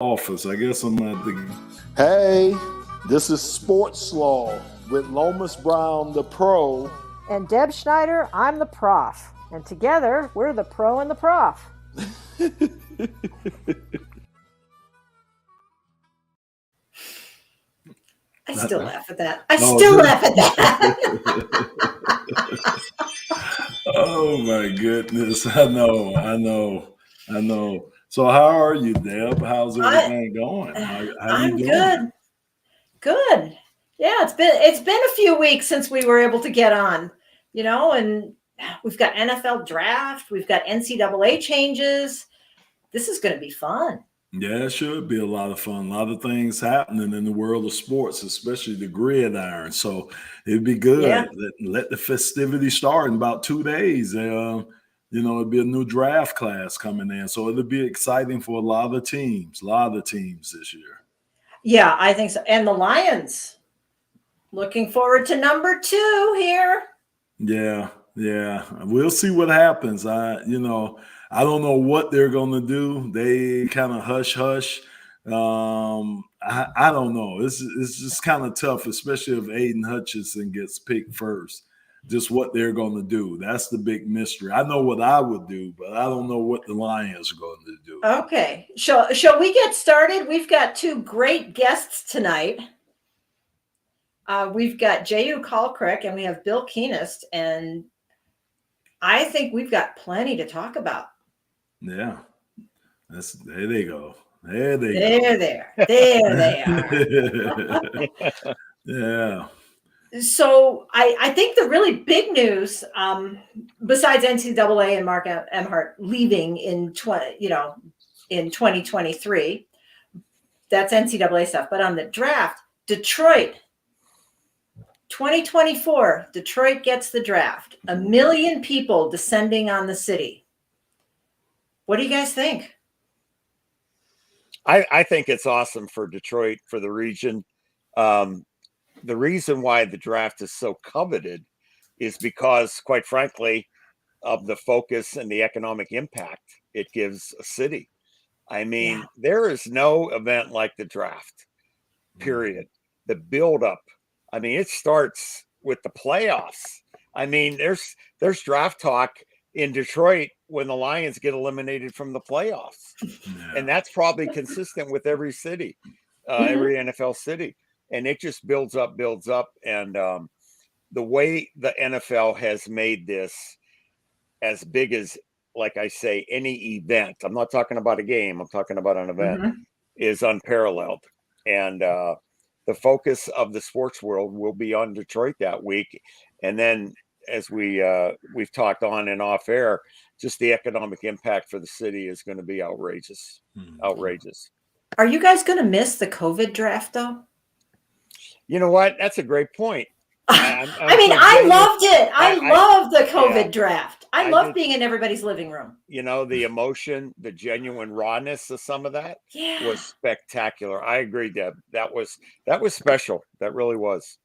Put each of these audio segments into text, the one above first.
office. I guess I'm at the. Hey, this is Sports Slaw with Lomas Brown, the pro. And Deb Schneider, I'm the prof. And together, we're the pro and the prof. I still laugh at that. Laugh at that. Oh my goodness. I know. So how are you, Deb? How's everything going? How I'm you doing? Good. Yeah, it's been a few weeks since we were able to get on, and we've got NFL draft, we've got NCAA changes. This is going to be fun. Yeah, it should be a lot of fun. A lot of things happening in the world of sports, especially the gridiron. So it'd be good. Yeah. Let the festivities start in about 2 days. It'll be a new draft class coming in. So it'll be exciting for a lot of teams this year. Yeah, I think so. And the Lions, looking forward to number 2 here. Yeah. We'll see what happens. I don't know what they're going to do. They kind of hush. I don't know. It's just kind of tough, especially if Aiden Hutchinson gets picked first. Just what they're going to do. That's the big mystery. I know what I would do, but I don't know what the Lions are going to do. Okay. Shall we get started? We've got 2 great guests tonight. We've got Jehuu Caulcrick and we have Bill Keenist, and I think we've got plenty to talk about. Yeah. There they go. There they are. Yeah. So I think the really big news, besides NCAA and Mark Emhart leaving in 2023, that's NCAA stuff. But on the draft, Detroit, 2024, Detroit gets the draft. 1 million people descending on the city. What do you guys think? I think it's awesome for Detroit, for the region. The reason why the draft is so coveted is because, quite frankly, of the focus and the economic impact it gives a city. I mean, There is no event like the draft, period. The buildup. I mean, it starts with the playoffs. I mean, there's draft talk in Detroit when the Lions get eliminated from the playoffs. Yeah. And that's probably consistent with every city, every NFL city. And it just builds up. And the way the NFL has made this as big as, like I say, any event, I'm not talking about a game, I'm talking about an event, is unparalleled. And the focus of the sports world will be on Detroit that week. And then, as we've talked on and off air, just the economic impact for the city is going to be outrageous. Outrageous. Are you guys going to miss the COVID draft, though? You know what? That's a great point. I loved it. I loved the COVID draft. I loved being in everybody's living room. The emotion, the genuine rawness of some of that was spectacular. I agree, Deb. That was special. That really was.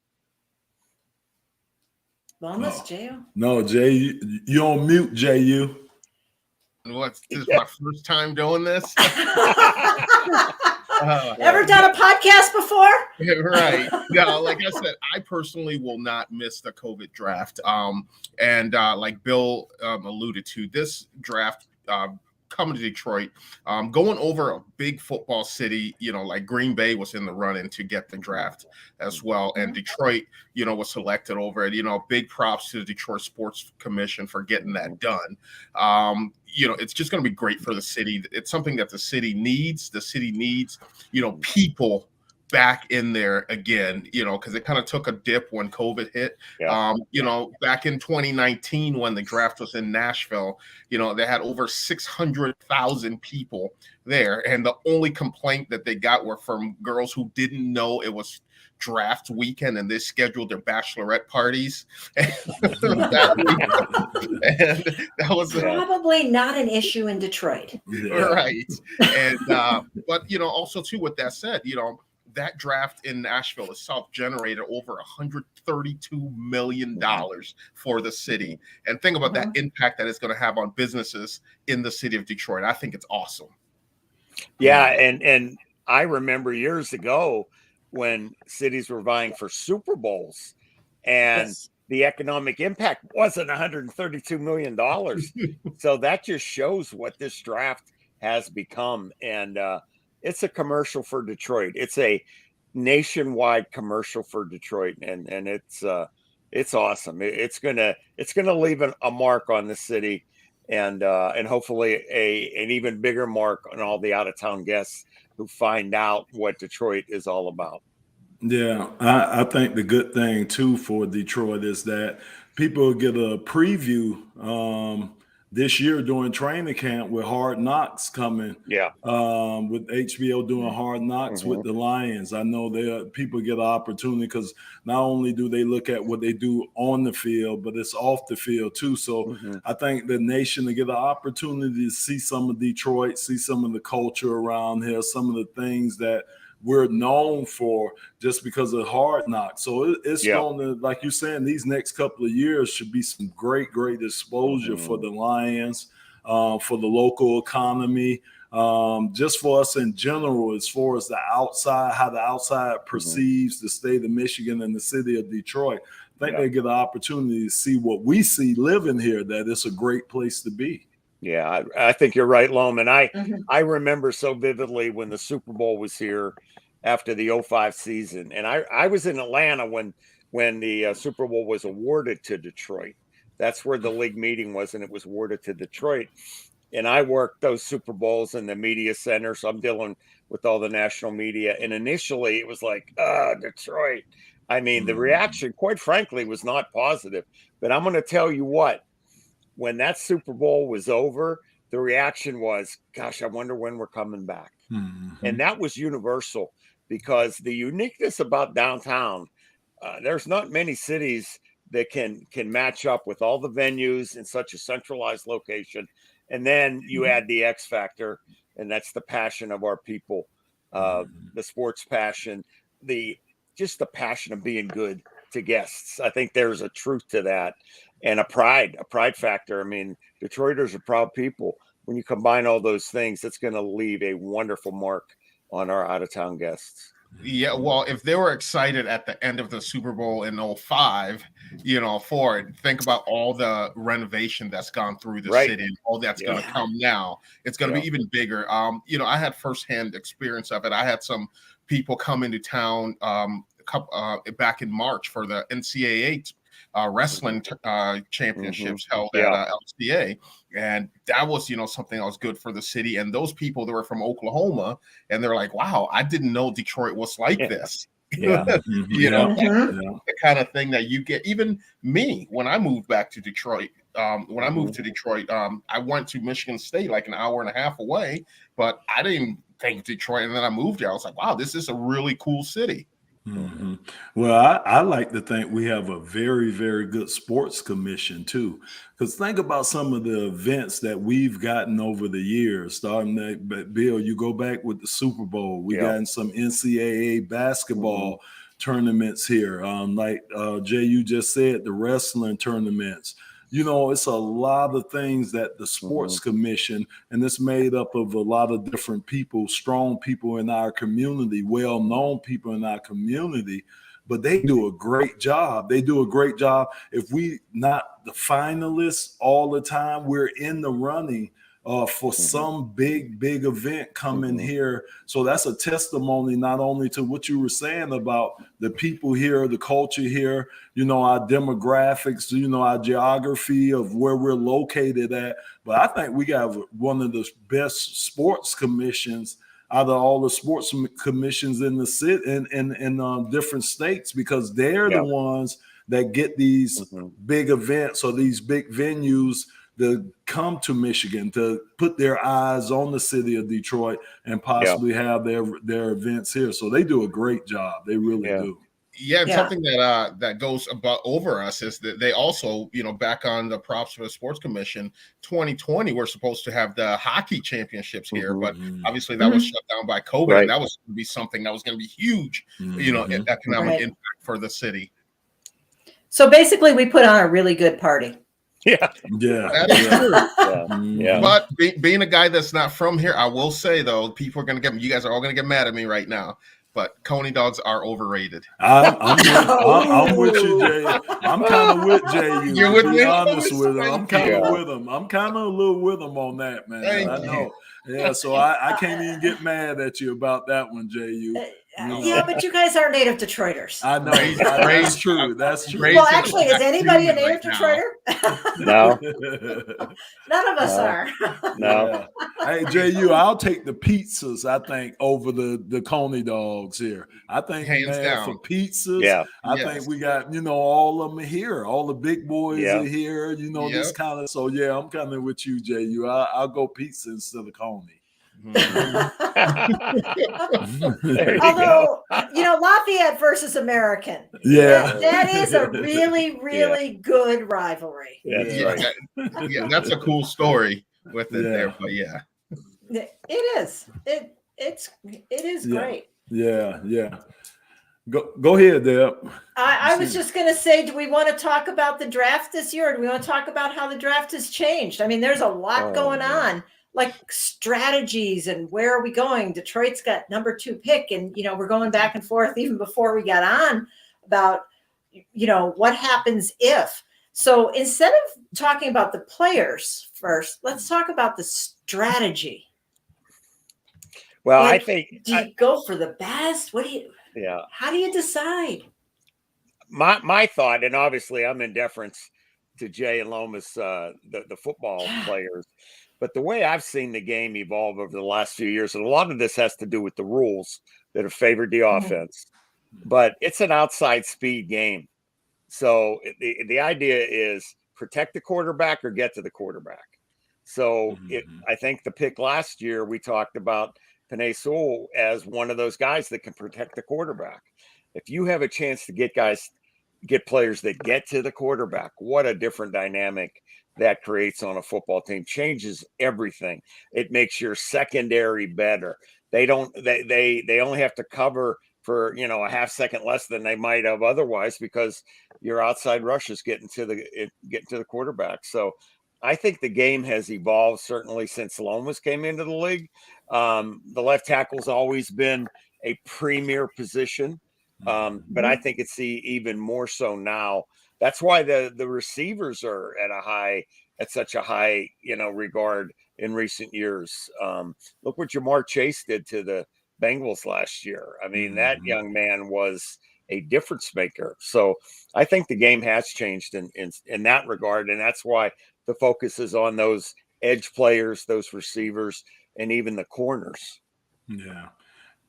Lomas, Jehuu? No, Jay, you on mute, Jehuu. This is my first time doing this. Ever done a podcast before? Right. No, like I said, I personally will not miss the COVID draft. And like Bill alluded to, this draft coming to Detroit, going over a big football city, like Green Bay was in the run-in to get the draft as well. And Detroit, was selected over it. Big props to the Detroit Sports Commission for getting that done. It's just going to be great for the city. It's something that the city needs. The city needs, people back in there again, because it kind of took a dip when COVID hit. Yeah. Back in 2019, when the draft was in Nashville, they had over 600,000 people there. And the only complaint that they got were from girls who didn't know it was draft weekend and they scheduled their bachelorette parties. And that was probably not an issue in Detroit. Right. And, but, also too, with that said, that draft in Nashville itself generated over $132 million for the city. And think about that impact that it's going to have on businesses in the city of Detroit. I think it's awesome. Yeah, and I remember years ago when cities were vying for Super Bowls, and Yes. the economic impact wasn't $132 million. So that just shows what this draft has become. And it's a commercial for Detroit. It's a nationwide commercial for Detroit, and it's awesome. It's gonna leave a mark on the city, and hopefully an even bigger mark on all the out of town guests who find out what Detroit is all about. Yeah, I think the good thing too for Detroit is that people get a preview this year during training camp with Hard Knocks coming, Yeah. with HBO doing Hard Knocks with Mhm. the Lions. I know people get an opportunity because not only do they look at what they do on the field, but it's off the field too. So Mhm. I think the nation to get an opportunity to see some of Detroit, see some of the culture around here, some of the things that we're known for just because of Hard Knocks. So it's Yeah. going to, like you're saying, these next couple of years should be some great exposure for the Lions, for the local economy, just for us in general, as far as the outside, how the outside perceives the state of Michigan and the city of Detroit. I think they get an opportunity to see what we see living here, that it's a great place to be. Yeah, I think you're right, Loman. I remember so vividly when the Super Bowl was here after the '05 season, and I was in Atlanta when the Super Bowl was awarded to Detroit. That's where the league meeting was, and it was awarded to Detroit. And I worked those Super Bowls in the media center, so I'm dealing with all the national media. And initially, it was like, Detroit. I mean, the reaction, quite frankly, was not positive. But I'm going to tell you what. When that Super Bowl was over, the reaction was, gosh, I wonder when we're coming back. And that was universal, because the uniqueness about downtown, there's not many cities that can match up with all the venues in such a centralized location. And then you add the X factor, and that's the passion of our people, the sports passion, just the passion of being good to guests. I think there's a truth to that, and a pride factor. I mean, Detroiters are proud people. When you combine all those things, it's going to leave a wonderful mark on our out of town guests. Yeah, well, if they were excited at the end of the Super Bowl in '05, for it, think about all the renovation that's gone through the city and all that's going to come now. It's going to be even bigger. I had firsthand experience of it. I had some people come into town back in March for the NCAA wrestling championships held at LCA, and that was something that was good for the city. And those people that were from Oklahoma, and they're like, wow, I didn't know Detroit was like this. The kind of thing that you get. Even me, when I moved back to Detroit, I went to Michigan State, like an hour and a half away, but I didn't think Detroit. And then I moved there. I was like, wow, this is a really cool city. Well, I like to think we have a very, very good sports commission too. Because think about some of the events that we've gotten over the years. Starting that, Bill, you go back with the Super Bowl. We gotten some NCAA basketball tournaments here. Like Jay, you just said, the wrestling tournaments. It's a lot of things that the sports commission, and it's made up of a lot of different people, strong people in our community, well-known people in our community, but they do a great job. They do a great job. If we not the finalists all the time, we're in the running for some big event coming here. So that's a testimony not only to what you were saying about the people here, the culture here, our demographics, our geography of where we're located at. But I think we got one of the best sports commissions out of all the sports commissions in the city in different states, because they're the ones that get these big events or these big venues to come to Michigan, to put their eyes on the city of Detroit and possibly have their events here. So they do a great job. They really do. Yeah, and something that goes over us is that they also, back on the props for the Sports Commission, 2020, we're supposed to have the hockey championships here, but obviously that was shut down by COVID, and that was going to be something that was going to be huge, economic impact for the city. So basically, we put on a really good party. Yeah. Yeah. That is true. Yeah. Mhm. Yeah. But being a guy that's not from here, I will say though, people are gonna get you guys are all gonna get mad at me right now. But Coney dogs are overrated. I'm with you, Jay. I'm kind of with JU. You're To with be me? honest with him, I'm Thank kind you. of with him. I'm kind of a little with him on that, man. Thank I you. know. Yeah, so I can't even get mad at you about that one, JU. Yeah, but you guys are native Detroiters. I know. Raised- That's raised- true. That's true. raised Well, in a actually, is black anybody a community native right Detroiter? now. No. None of us No. are. No. Yeah. Hey, JU, I'll take the pizzas, I think, over the Coney dogs here. I think, Hands man, down. for pizzas, Yeah. I Yes. think we got, all of them here. All the big boys Yeah. are here, this Yep. kind of. So, yeah, I'm kind of with you, JU. I'll go pizza instead of Coney. There you Although, Lafayette versus American. Yeah. That is a really, really good rivalry. That's Yeah, right. yeah, that's a cool story with it Yeah. there. But yeah, It is. It is Yeah. great. Yeah. Go ahead, Deb. I was just going to say, do we want to talk about the draft this year, or do we want to talk about how the draft has changed? I mean, there's a lot going on, like strategies and where are we going? Detroit's got number 2 pick, and we're going back and forth even before we got on about what happens if. So instead of talking about the players first, let's talk about the strategy. Well, Like, I think do you go for the best? yeah. How do you decide? My thought, and obviously I'm in deference to Jay and Lomas, the football players, but the way I've seen the game evolve over the last few years, and a lot of this has to do with the rules that have favored the offense, but it's an outside speed game. So the idea is protect the quarterback or get to the quarterback. So I think the pick last year, we talked about Penei Sewell as one of those guys that can protect the quarterback. If you have a chance to get players that get to the quarterback, what a different dynamic that creates on a football team. Changes everything. It makes your secondary better. They only have to cover for a half second less than they might have otherwise because your outside rush is getting to the quarterback. So I think the game has evolved certainly since Lomas came into the league. The left tackle's always been a premier position, but I think it's even more so now. That's why the receivers are at such a high regard in recent years. Look what Jamar Chase did to the Bengals last year. I mean, that young man was a difference maker. So I think the game has changed in that regard, and that's why the focus is on those edge players, those receivers, and even the corners. Yeah.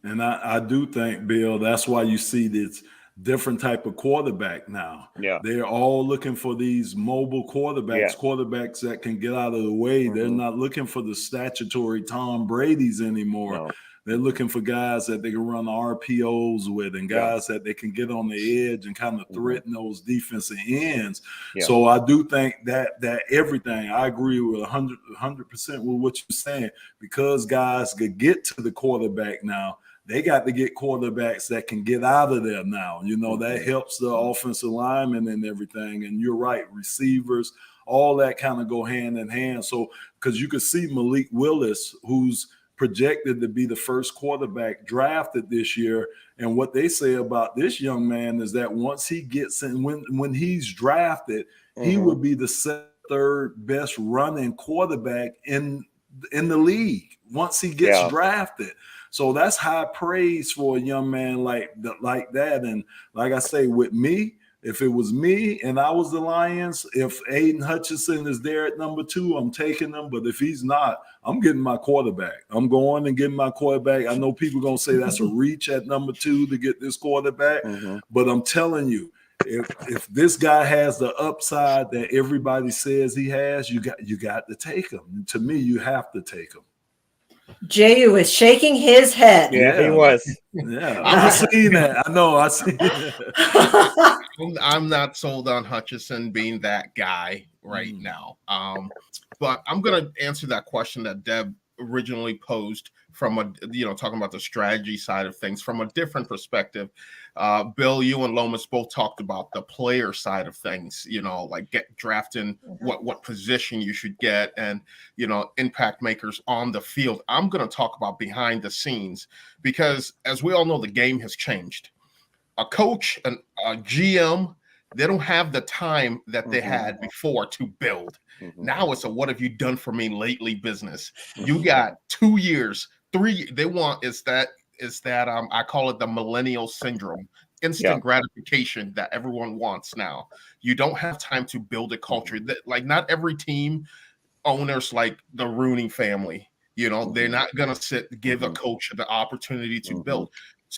And I do think, Bill, that's why you see this different type of quarterback now. Yeah. They're all looking for these mobile quarterbacks, quarterbacks that can get out of the way. They're not looking for the statutory Tom Brady's anymore. No. They're looking for guys that they can run RPOs with and guys that they can get on the edge and kind of threaten those defensive ends. Yeah. So I do think that everything, I agree with 100% with what you're saying, because guys could get to the quarterback now. They got to get quarterbacks that can get out of there now. That helps the offensive linemen and everything. And you're right, receivers, all that kind of go hand in hand. So because you could see Malik Willis, who's projected to be the first quarterback drafted this year. And what they say about this young man is that once he gets in, when he's drafted, he would be the third best running quarterback in the league once he gets drafted. So that's high praise for a young man like that. And like I say, with me, if it was me and I was the Lions, if Aiden Hutchinson is there at number 2, I'm taking him. But if he's not, I'm getting my quarterback. I'm going and getting my quarterback. I know people are going to say that's a reach at number 2 to get this quarterback. But I'm telling you, if this guy has the upside that everybody says he has, you got to take him. To me, you have to take him. Jehuu is shaking his head. Yeah, he was. Yeah, I've seen that. I know. I seen that. I'm not sold on Hutchinson being that guy right now. But I'm going to answer that question that Deb originally posed from a, talking about the strategy side of things from a different perspective. Bill, you and Lomas both talked about the player side of things, like drafting what position you should get and, impact makers on the field. I'm going to talk about behind the scenes because as we all know, the game has changed. A coach, a GM, they don't have the time that they had before to build. Now it's a what have you done for me lately business. You got 2 years, 3. They want is that I call it the millennial syndrome, instant gratification that everyone wants now. You don't have time to build a culture. That like not every team owners like the Rooney family. They're not gonna give a coach the opportunity to build.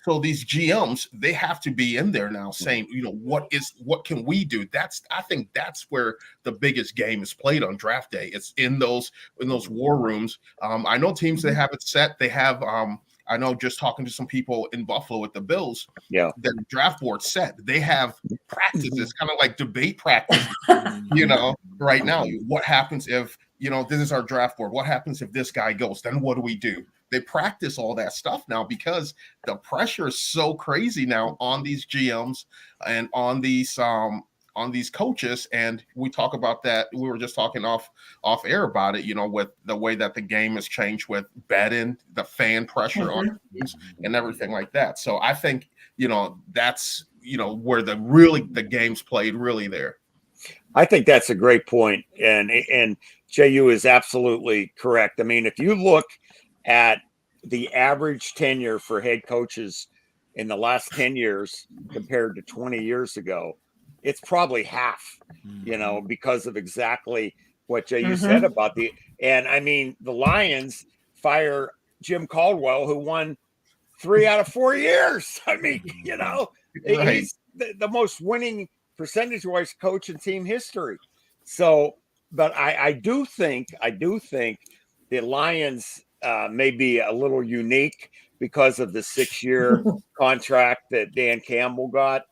So these GMs, they have to be in there now saying, what can we do? I think that's where the biggest game is played on draft day. It's in those war rooms. I know teams that have it set. They have, I know just talking to some people in Buffalo with the Bills, the draft board set. They have practices, kind of like debate practice, right now. What happens if, this is our draft board. What happens if this guy goes? Then what do we do? They practice all that stuff now because the pressure is so crazy now on these GMs and on these coaches. And we talk about that. We were just talking off air about it, with the way that the game has changed with betting, the fan pressure on teams and everything like that. So I think, that's, where the game's played really there. I think that's a great point. And Jehuu is absolutely correct. I mean, if you look at the average tenure for head coaches in the last 10 years compared to 20 years ago, it's probably half, because of exactly what Jehuu said about and I mean, the Lions fire Jim Caldwell, who won 3 out of 4 years. I mean, he's the most winning percentage-wise coach in team history. So, but I do think the Lions may be a little unique because of the 6-year contract that Dan Campbell got.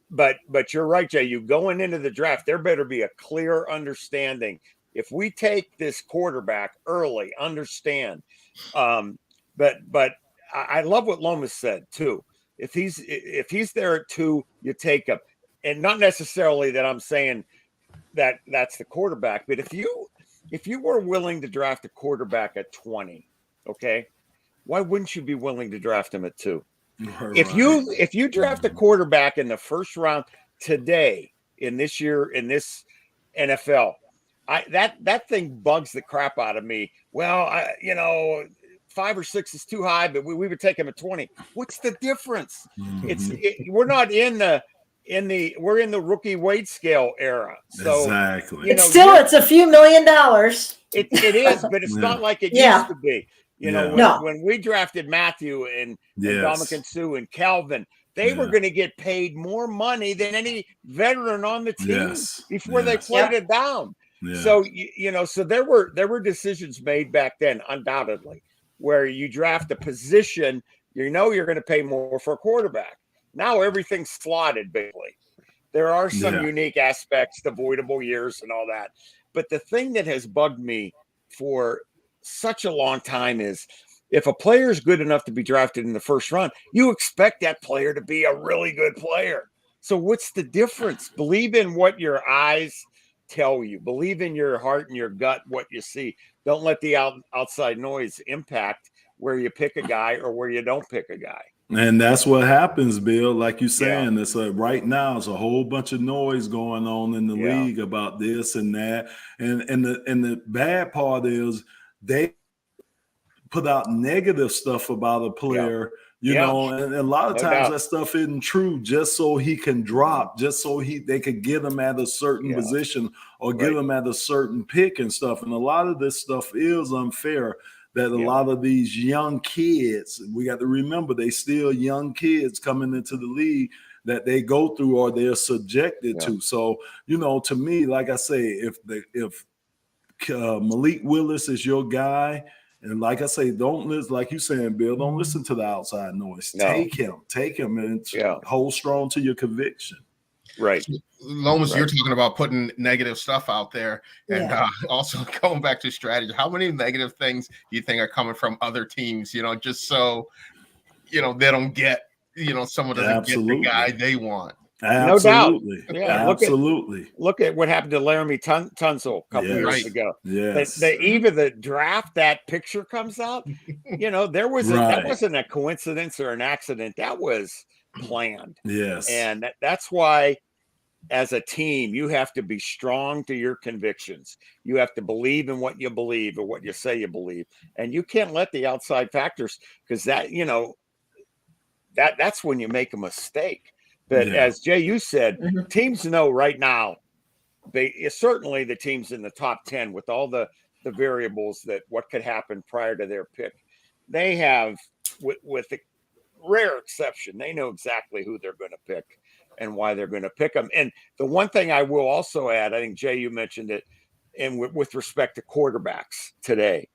But you're right, Jay. You going into the draft, there better be a clear understanding. If we take this quarterback early, understand. But I love what Lomas said too. If he's there at 2, you take him, and not necessarily that I'm saying that that's the quarterback, but if you were willing to draft a quarterback at 20, okay, why wouldn't you be willing to draft him at 2? Right. If you draft a quarterback in the first round today in this NFL, that thing bugs the crap out of me. Well, 5 or 6 is too high, but we would take him at 20. What's the difference? We're not we're in the rookie weight scale era. So exactly. It's a few $1 million. It is, but it's not like it used to be. When we drafted Matthew and Dominican Sue and Calvin, they were going to get paid more money than any veteran on the team before they played it down. Yeah. So so there were decisions made back then, undoubtedly, where you draft a position, you're going to pay more for a quarterback. Now everything's slotted, basically. There are some unique aspects, the voidable years and all that. But the thing that has bugged me for such a long time is if a player is good enough to be drafted in the first round, you expect that player to be a really good player. So what's the difference? Believe in what your eyes tell you. Believe in your heart and your gut what you see. Don't let the outside noise impact where you pick a guy or where you don't pick a guy. And that's what happens, Bill. Like you're saying, it's right now, it's a whole bunch of noise going on in the league about this and that. And the bad part is they put out negative stuff about a player, and a lot of times that stuff isn't true just so he can drop, just so they could get him at a certain position or get him at a certain pick and stuff. And a lot of this stuff is unfair. That a lot of these young kids, we got to remember, they still young kids coming into the league that they go through or they're subjected to. So, to me, like I say, if Malik Willis is your guy, and like I say, don't listen, like you saying, Bill, don't listen to the outside noise. No. Take him and hold strong to your conviction. Right. Lomas, Right. you're talking about putting negative stuff out there, and Yeah. also going back to strategy. How many negative things do you think are coming from other teams? Just so they don't get, someone doesn't get the guy Absolutely. they want. No doubt. Absolutely. Yeah. Absolutely. Look at what happened to Laramie Tunsil a couple years Right. ago. Yes. The eve of the draft, that picture comes out. There was that Right. wasn't a coincidence or an accident. That was planned. Yes. And that's why, as a team, you have to be strong to your convictions. You have to believe in what you believe or what you say you believe. And you can't let the outside factors, because that's when you make a mistake. But Yeah. as Jehuu said, Mhm. teams know right now, certainly the teams in the top 10 with all the variables that what could happen prior to their pick, they have, with a rare exception, they know exactly who they're going to pick and why they're going to pick them. And the one thing I will also add, I think Jay, you mentioned it, and with respect to quarterbacks today,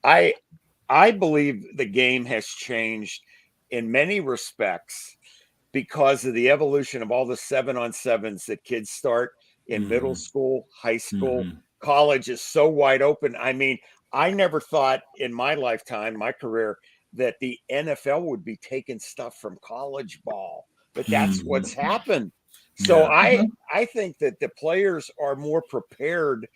I believe the game has changed in many respects because of the evolution of all the 7-on-7s that kids start in middle school, high school. College is so wide open. I mean, I never thought in my lifetime, my career, that the NFL would be taking stuff from college ball, but that's what's happened. So Yeah. I think that the players are more prepared,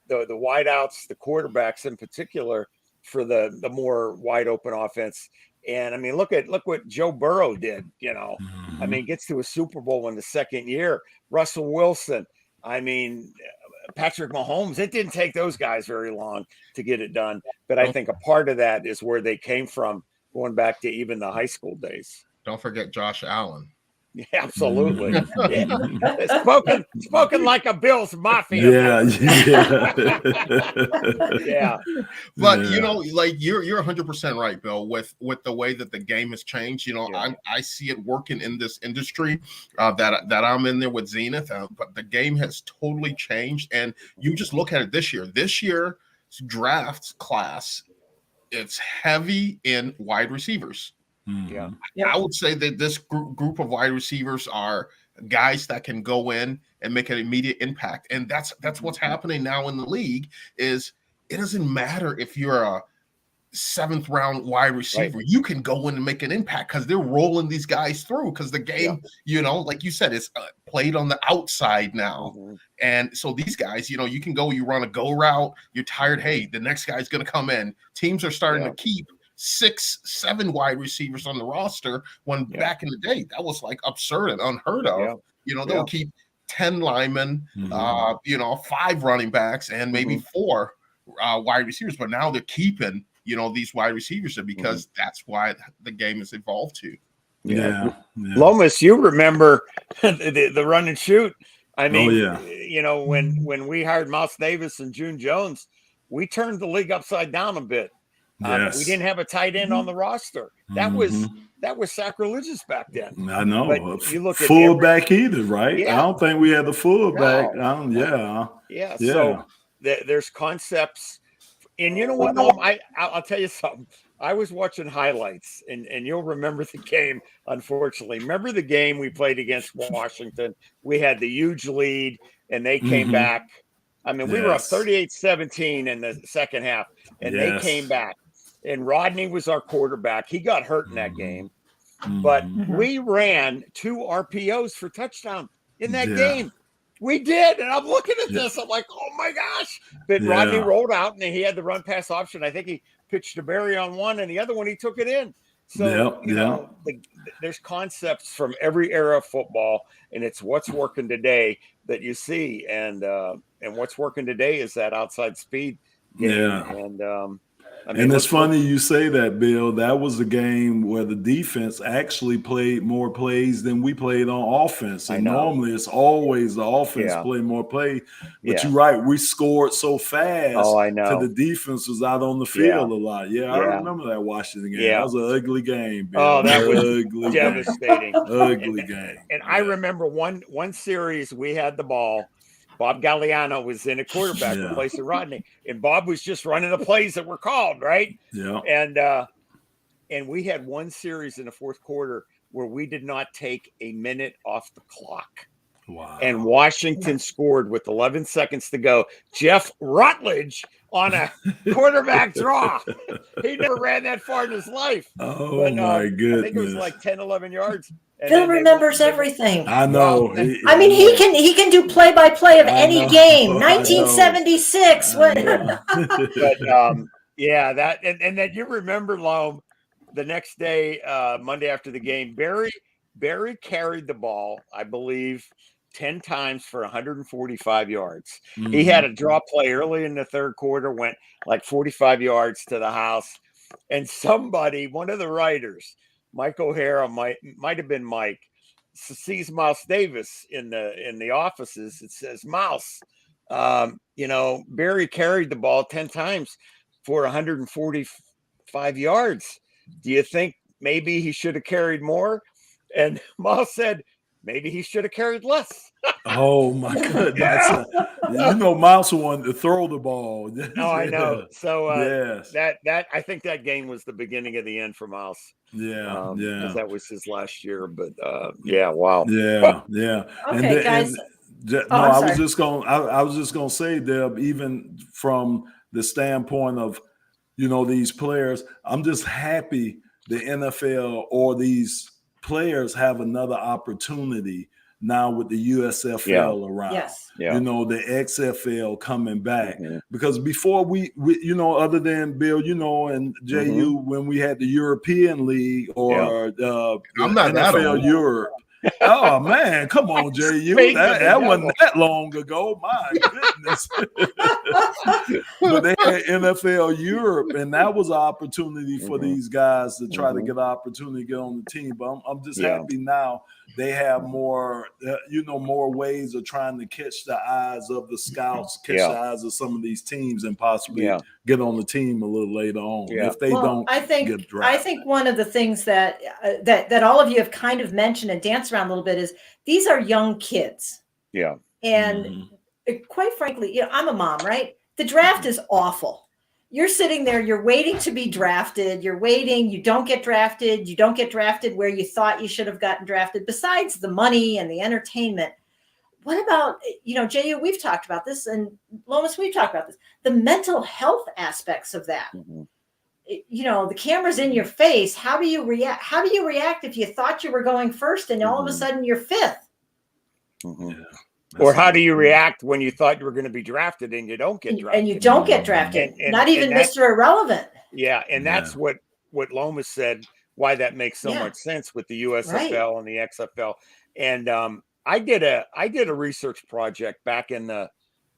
the wideouts, the quarterbacks in particular, for the more wide open offense. And I mean, look what Joe Burrow did. I mean, gets to a Super Bowl in the second year. Russell Wilson. I mean, Patrick Mahomes. It didn't take those guys very long to get it done. But I think a part of that is where they came from, going back to even the high school days. Don't forget Josh Allen. Yeah, absolutely. Yeah. Spoken like a Bills Mafia. Yeah. Yeah. But you're 100% right, Bill, with the way that the game has changed. I see it working in this industry that I'm in there with Zenith, but the game has totally changed. And you just look at it this year. This year's draft class, it's heavy in wide receivers. Yeah. I would say that this group of wide receivers are guys that can go in and make an immediate impact. And that's what's happening now in the league. Is it doesn't matter if you're a 7th round wide receiver, you can go in and make an impact because they're rolling these guys through, because the game, like you said, is played on the outside now. And so these guys, you can go, you run a go route, you're tired. Hey, the next guy's going to come in. Teams are starting to keep 6-7 wide receivers on the roster, when back in the day that was like absurd and unheard of. They'll keep 10 linemen, 5 running backs, and maybe 4 wide receivers. But now they're keeping these wide receivers because that's why the game has evolved to. Yeah. Lomas, you remember the run and shoot. I mean, when we hired Mouse Davis and June Jones, we turned the league upside down a bit. We didn't have a tight end on the roster. That was sacrilegious back then. I know. But you look at fullback either, right? Yeah. I don't think we had the fullback. No. So there's concepts. And you know what, Norm? I'll tell you something. I was watching highlights, and you'll remember the game, unfortunately. Remember the game we played against Washington? We had the huge lead, and they came back. I mean, we were up 38-17 in the second half, and they came back. And Rodney was our quarterback. He got hurt in that game. But we ran 2 RPOs for touchdown in that game. We did. And I'm looking at this. I'm like, oh, my gosh. But Rodney rolled out, and he had the run-pass option. I think he pitched to Barry on one, and the other one he took it in. So, there's concepts from every era of football, and it's what's working today that you see. And what's working today is that outside speed game. Yeah. And I mean, it's funny you say that, Bill. That was a game where the defense actually played more plays than we played on offense. And normally it's always the offense play more play. But you're right. We scored so fast. Oh, I know. To the defense was out on the field a lot. I remember that Washington game. That was an ugly game, Bill. Oh, that was ugly devastating. Ugly game. And I remember one series we had the ball. Bob Galliano was in a quarterback replacing Rodney, and Bob was just running the plays that were called, right? Yeah. And we had one series in the fourth quarter where we did not take a minute off the clock. Wow. And Washington scored with 11 seconds to go. Jeff Rutledge on a quarterback draw. He never ran that far in his life. Oh, But, my goodness. I think it was like 10, 11 yards. And Phil then remembers everything. I know. Well, I mean, he can do play-by-play of I any know. game. I know. 1976. I When know. But yeah, that and then you remember, Loam, the next day, Monday after the game, Barry carried the ball, I believe, 10 times for 145 yards. He had a draw play early in the third quarter, went like 45 yards to the house, and somebody, one of the writers, Mike O'Hara, might have been Mike, sees Mouse Davis in the offices. It says, Mouse, Barry carried the ball 10 times for 145 yards. Do you think maybe he should have carried more? And Mouse said, maybe he should have carried less. Oh my goodness! Mouse wanted to throw the ball. Oh, I know. So yes, that I think that game was the beginning of the end for Mouse. Yeah, because that was his last year. But yeah, wow. Yeah. Okay, guys. I was just gonna say, Deb, even from the standpoint of these players, I'm just happy the NFL or these players have another opportunity now with the USFL around. Yes. Yeah. The XFL coming back. Because before we other than Bill, and Jehuu, when we had the European League or the I'm not that NFL old. Europe. Oh man, come on, Jehuu. That wasn't that long ago. My goodness. But they had NFL Europe, and that was an opportunity for these guys to try to get an opportunity to get on the team. But I'm just happy now they have more, more ways of trying to catch the eyes of the scouts, catch the eyes of some of these teams, and possibly get on the team a little later on if they don't get drafted. I think one of the things that all of you have kind of mentioned and danced around a little bit is these are young kids. Yeah. And quite frankly, I'm a mom, right? The draft is awful. You're sitting there, you're waiting to be drafted. You're waiting. You don't get drafted. You don't get drafted where you thought you should have gotten drafted. Besides the money and the entertainment, what about, Jehuu, we've talked about this, and Lomas, we've talked about this, the mental health aspects of that. The camera's in your face. How do you react? How do you react if you thought you were going first and all of a sudden you're fifth? Or how do you react when you thought you were going to be drafted and you don't get drafted? And you don't get drafted. Not even Mr. Irrelevant. Yeah, and that's what Lomas said, why that makes so much sense with the USFL and the XFL. And I did a research project back in the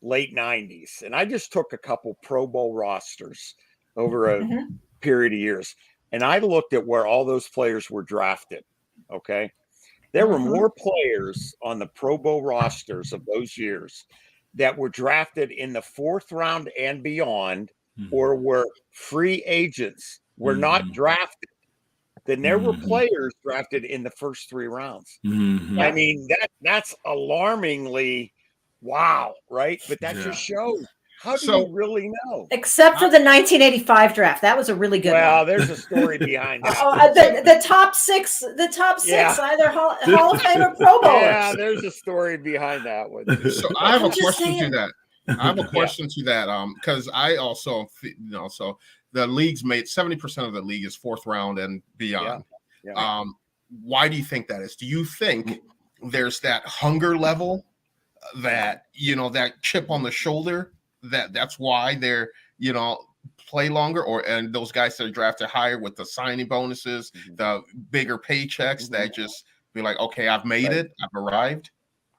late 90s, and I just took a couple Pro Bowl rosters over a period of years, and I looked at where all those players were drafted. Okay. There were more players on the Pro Bowl rosters of those years that were drafted in the fourth round and beyond, or were free agents, were not drafted, than there were players drafted in the first three rounds. I mean, that's alarmingly wow, right? But that just shows. How do you really know? Except for the 1985 draft. That was a really good one. Well, there's a story behind it. The top six, either Hall of Fame or Pro Bowlers. Yeah, there's a story behind that one. So I have a question to that. Because I also, so the league's made 70% of the league is fourth round and beyond. Why do you think that is? Do you think there's that hunger level, that that chip on the shoulder, that's why they're play longer, and those guys that are drafted higher with the signing bonuses, the bigger paychecks, that just be like, okay, I've made it, I've arrived?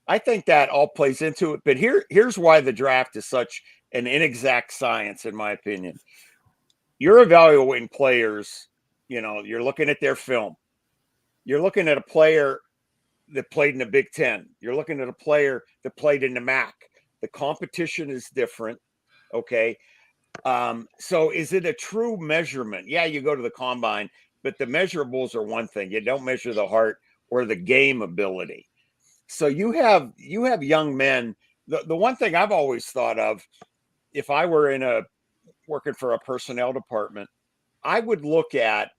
I think that all plays into it, but here's why the draft is such an inexact science, in my opinion. You're evaluating players, you're looking at their film. You're looking at a player that played in the Big Ten. You're looking at a player that played in the MAC. The competition is different. Okay. So is it a true measurement? Yeah, you go to the combine, but the measurables are one thing. You don't measure the heart or the game ability. So you have young men. The one thing I've always thought of, if I were working for a personnel department, I would look at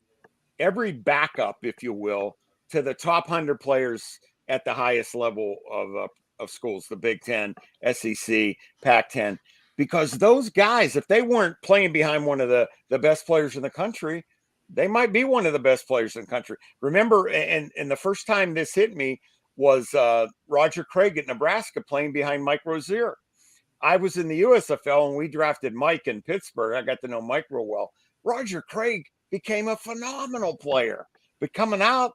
every backup, if you will, to the top 100 players at the highest level of of schools, the Big Ten, SEC, Pac-10, because those guys, if they weren't playing behind one of the best players in the country, they might be one of the best players in the country. Remember, and the first time this hit me was Roger Craig at Nebraska playing behind Mike Rozier. I was in the USFL and we drafted Mike in Pittsburgh. I got to know Mike real well. Roger Craig became a phenomenal player, but coming out,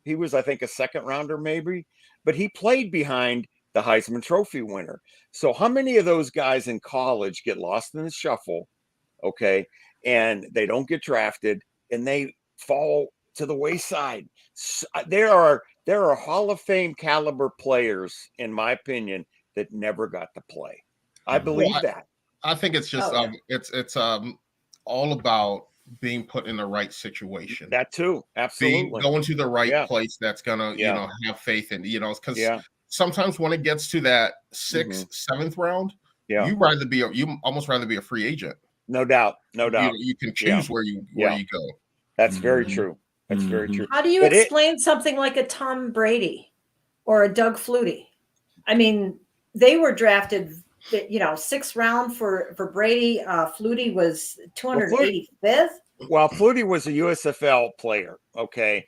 he was, I think, a second rounder maybe, but he played behind the Heisman Trophy winner. So how many of those guys in college get lost in the shuffle, okay, and they don't get drafted and they fall to the wayside? There are Hall of Fame caliber players, in my opinion, that never got to play. I believe that. I think it's just it's all about being put in the right situation. That too, absolutely. Going to the right place that's gonna have faith in, because sometimes when it gets to that 6th, 7th round, you almost rather be a free agent. No doubt. You can choose where you go. That's very true. That's very true. How do you explain something like a Tom Brady or a Doug Flutie? I mean, they were drafted, 6th round for Brady. Flutie was 285th. Well, Flutie was a USFL player. Okay.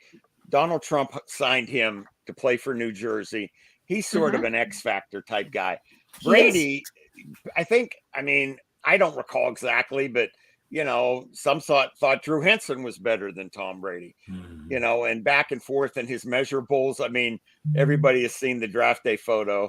Donald Trump signed him to play for New Jersey. He's sort of an X Factor type guy. Brady, I think, I don't recall exactly, but some thought Drew Henson was better than Tom Brady, and back and forth in his measurables. Everybody has seen the draft day photo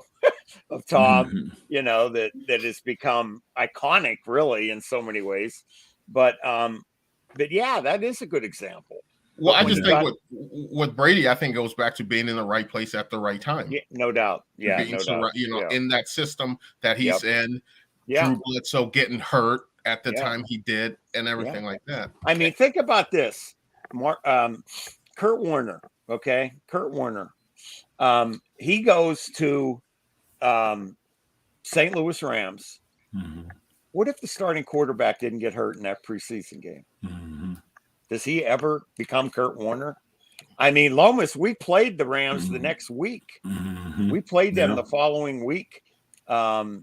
of Tom, that has become iconic really in so many ways. But yeah, that is a good example. Well, I just think with Brady, I think goes back to being in the right place at the right time. Yeah, no doubt. Yeah, in that system that he's in. Yeah, Drew Bledsoe getting hurt at the time he did, and everything like that. Think about this, Kurt Warner. Okay, Kurt Warner. He goes to St. Louis Rams. Mm-hmm. What if the starting quarterback didn't get hurt in that preseason game? Mm-hmm. Does he ever become Kurt Warner? Lomas, we played the Rams the next week. Mm-hmm. We played them the following week. Who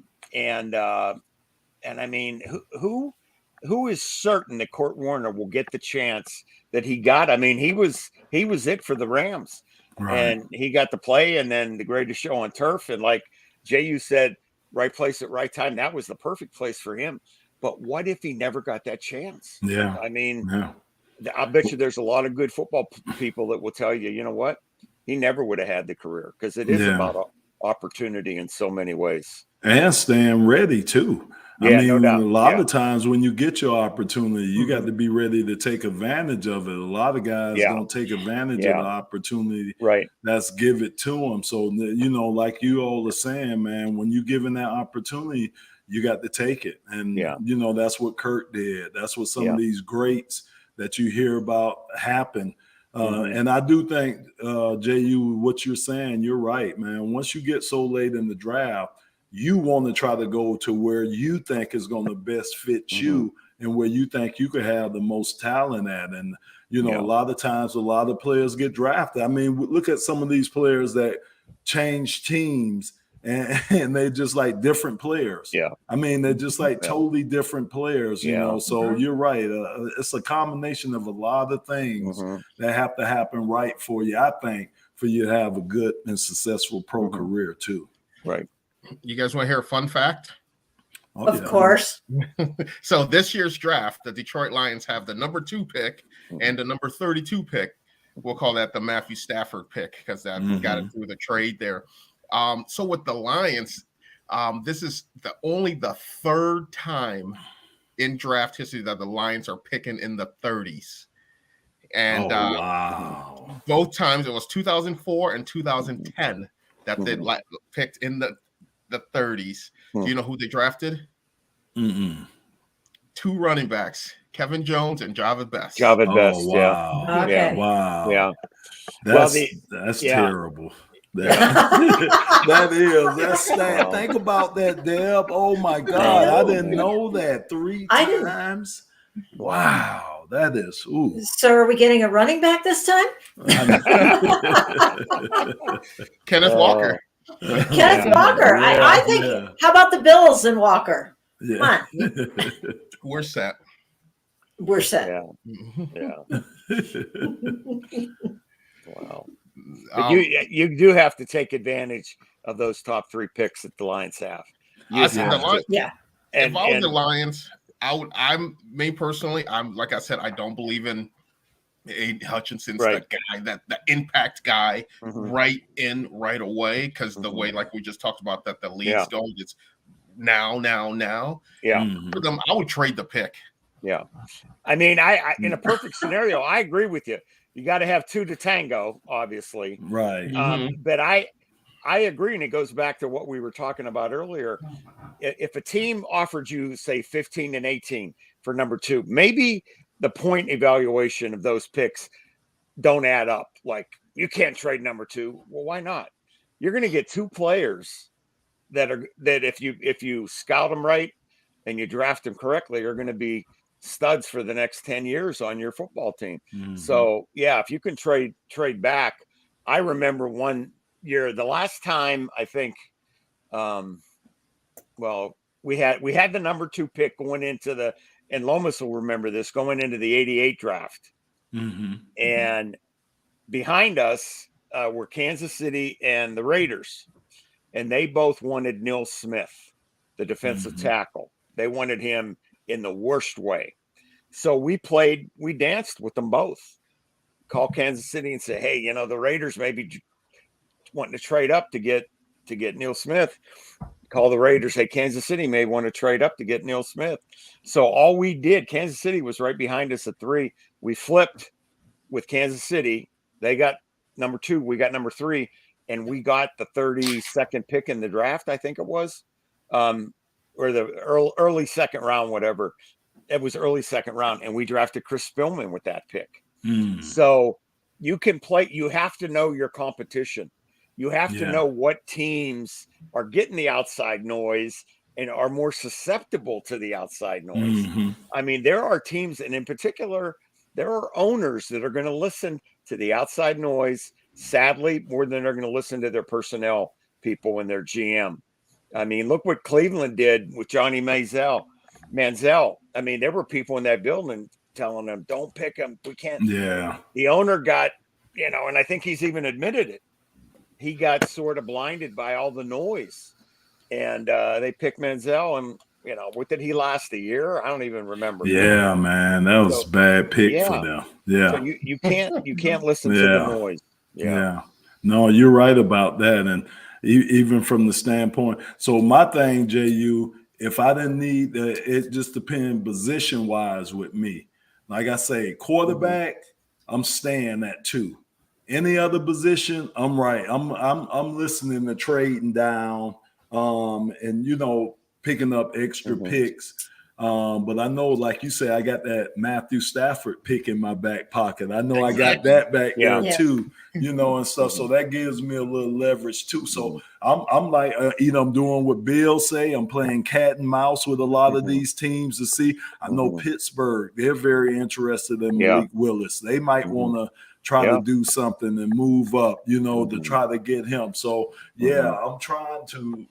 is certain that Kurt Warner will get the chance that he got? He was it for the Rams, and he got to play, and then the greatest show on turf. And like Jehuu said, right place at right time. That was the perfect place for him. But what if he never got that chance? Yeah. I bet you there's a lot of good football people that will tell you, you know what? He never would have had the career, because it is about opportunity in so many ways. And staying ready too. No doubt. A lot of times when you get your opportunity, you got to be ready to take advantage of it. A lot of guys don't take advantage of the opportunity that's given to them. So, like you all are saying, man, when you're given that opportunity, you got to take it. And, that's what Kurt did. That's what some of these greats that you hear about happen. And I do think, Jehuu, what you're saying, you're right, man. Once you get so late in the draft, you want to try to go to where you think is going to best fit you and where you think you could have the most talent at. And, a lot of times a lot of players get drafted. Look at some of these players that change teams and they're just like different players. Yeah. They're just like totally different players, so you're right. It's a combination of a lot of things that have to happen right for you, I think, for you to have a good and successful pro career too. Right. You guys want to hear a fun fact? Of course. So this year's draft, the Detroit Lions have the number 2 pick and the number 32 pick. We'll call that the Matthew Stafford pick, because that got it through the trade there. So with the Lions, this is only the 3rd time in draft history that the Lions are picking in the 30s. And both times it was 2004 and 2010 that they picked in the 30s. Do you know who they drafted? 2 running backs, Kevin Jones and Javid Best. Javid Best, wow. Okay. Wow. Yeah. That's terrible. That is. That's sad. Think about that, Deb. Oh my God. I didn't know that 3 times. Wow. That is. Ooh. So are we getting a running back this time? Kenneth Walker. Kenneth Walker. I think. Yeah. How about the Bills and Walker? Yeah. We're set. We're set. Yeah. Wow. But you do have to take advantage of those top 3 picks that the Lions have. You have to. Yeah. If I was the Lions, I'm like I said, I don't believe in Aiden Hutchinson's the guy, that the impact guy, right away, because the way, like we just talked about, that the league's going, it's now. Yeah. For them, I would trade the pick. Yeah. I mean, I in a perfect scenario, I agree with you. You got to have 2 to tango, obviously. Right. But I agree, and it goes back to what we were talking about earlier. If a team offered you, say, 15 and 18 for number 2, maybe the point evaluation of those picks don't add up. Like, you can't trade number 2. Well, why not? You're going to get 2 players that if you scout them right and you draft them correctly, are going to be studs for the next 10 years on your football team. So yeah, if you can trade back. I remember one year, the last time, I think, we had the number 2 pick going into and Lomas will remember this, going into the 88 draft. And behind us were Kansas City and the Raiders. And they both wanted Neil Smith, the defensive tackle. They wanted him in the worst way. So we danced with them both. Call Kansas City and say, hey, the Raiders may be wanting to trade up to get Neil Smith. Call the Raiders. Hey, Kansas City may want to trade up to get Neil Smith. So all we did, Kansas City was right behind us at 3. We flipped with Kansas City. They got number 2. We got number 3. And we got the 32nd pick in the draft, I think it was. Or the early second round, whatever. It was early second round. And we drafted Chris Spillman with that pick. So you can play. You have to know your competition. You have to know what teams are getting the outside noise and are more susceptible to the outside noise. I mean, there are teams, and in particular, there are owners that are going to listen to the outside noise, sadly, more than they're going to listen to their personnel people and their GM. I mean, look what Cleveland did with Johnny Manziel. I mean, there were people in that building telling them, don't pick him. We can't. Yeah. The owner got, and I think he's even admitted it. He got sort of blinded by all the noise. And they picked Manziel, and, what did he last, a year? I don't even remember. Yeah, man. That was a bad pick for them. Yeah. So you can't listen to the noise. Yeah. No, you're right about that. And even from the standpoint. So my thing, Jehuu, if I didn't need it just depends position wise with me. Like I say, quarterback, I'm staying at 2. Any other position, I'm right. I'm listening to trading down, and picking up extra picks. But I know, like you say, I got that Matthew Stafford pick in my back pocket. I know I got that back there too, and stuff. So that gives me a little leverage too. So I'm like, I'm doing what Bill say. I'm playing cat and mouse with a lot of these teams to see. I know Pittsburgh, they're very interested in Malik Willis. They might want to try to do something and move up, to try to get him. So I'm trying to,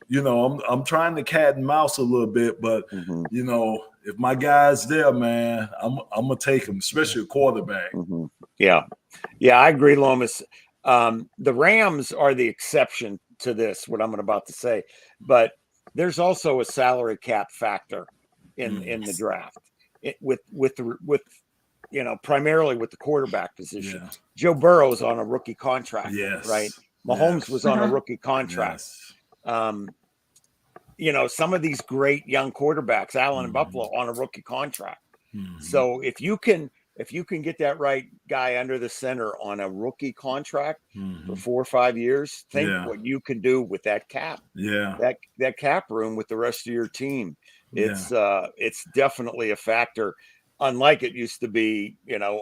I'm trying to cat and mouse a little bit, but if my guy's there, man, I'm gonna take him, especially a quarterback. Yeah, I agree, Lomas. The Rams are the exception to this, what I'm about to say, but there's also a salary cap factor in the draft with primarily with the quarterback position. Yeah. Joe Burrow's on a rookie contract, right? Mahomes was on a rookie contract. Some of these great young quarterbacks, Allen and Buffalo, on a rookie contract. So if you can get that right guy under the center on a rookie contract for 4 or 5 years, think what you can do with that cap. That cap room with the rest of your team. It's definitely a factor. Unlike it used to be,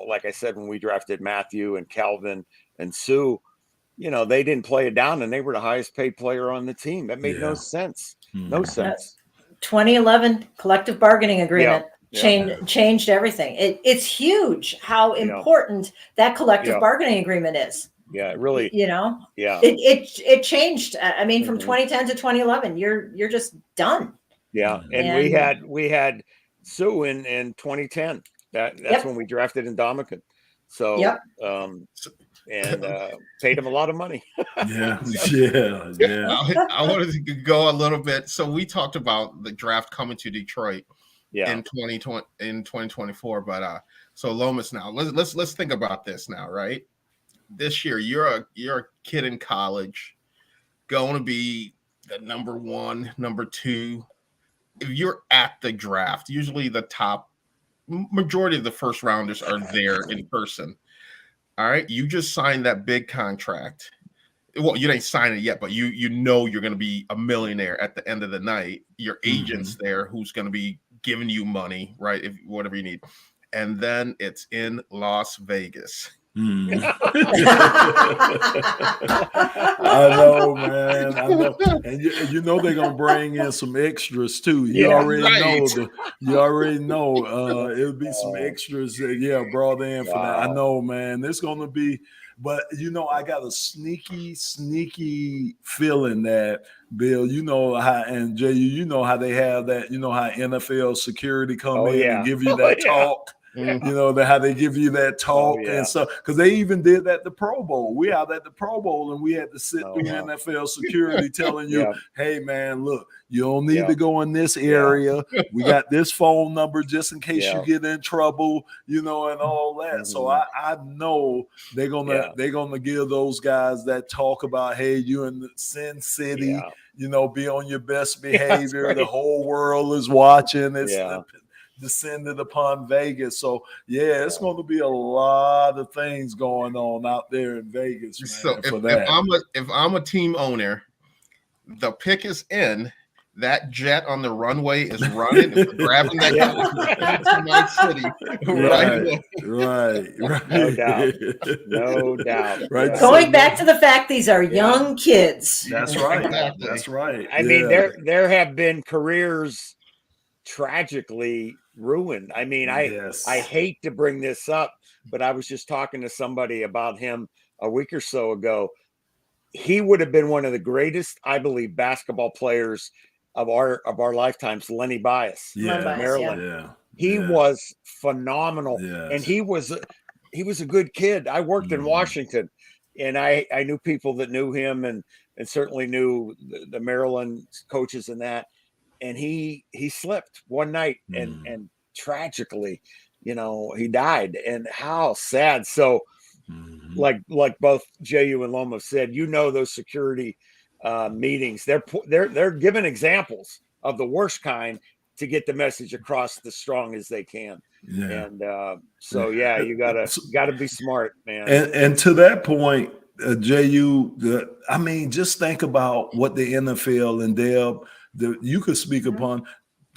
like I said, when we drafted Matthew and Calvin and Sue, they didn't play it down and they were the highest paid player on the team. That made no sense. No sense. 2011 collective bargaining agreement changed everything. It's huge how important that collective bargaining agreement is. Yeah, it really. You know, Yeah. It changed. I mean, from Mhm. 2010 to 2011, you're just done. Yeah, and we had Sue in 2010. That's Yep. when we drafted Indomitian. So Yep. and paid him a lot of money. Yeah, yeah. I wanted to go a little bit. So we talked about the draft coming to Detroit Yeah. in 2024, but so Lomas, now let's think about this now, right? This year you're a kid in college, going to be the number one, number two. If you're at the draft, usually the top majority of the first rounders are there in person. All right, you just signed that big contract. Well, you didn't sign it yet, but you know you're going to be a millionaire at the end of the night. Your agent's there who's going to be giving you money, right? If whatever you need. And then it's in Las Vegas. I know, man. I know, and you know they're gonna bring in some extras too. You already know. You already know. It'll be some extras. Brought in for that. I know, man. It's gonna be. But you know, I got a sneaky feeling that Bill. You know how, and Jehuu, you know how they have that. You know how NFL security come in and give you that talk. You know how they give you that talk and stuff, because they even did that at the Pro Bowl. We out at the Pro Bowl and we had to sit through NFL security telling you, "Hey man, look, you don't need to go in this area. We got this phone number just in case you get in trouble, you know, and all that." So I know they're gonna give those guys that talk about, hey, you in the Sin City, you know, be on your best behavior. The whole world is watching. It's descended upon Vegas. So it's going to be a lot of things going on out there in Vegas, man. So if I'm a team owner, the pick is in. That jet on the runway is running, grabbing that guy to my city. Right. No doubt. Right. Going back to the fact these are young kids. That's right. That's right. I mean, there have been careers tragically ruined. I mean, I hate to bring this up, but I was just talking to somebody about him a week or so ago. He would have been one of the greatest, I believe, basketball players of our lifetimes. Lenny Bias, Maryland. He was phenomenal, and he was a good kid. I worked in Washington, and I knew people that knew him, and certainly knew the Maryland coaches and that. And he slipped one night and tragically, you know, he died, and how sad. So like both Jehuu and Loma said, you know, those security meetings, they're giving examples of the worst kind to get the message across as strong as they can. And you gotta be smart, man. And to that point, Jehuu, I mean, just think about what the NFL and Deb, you could speak upon.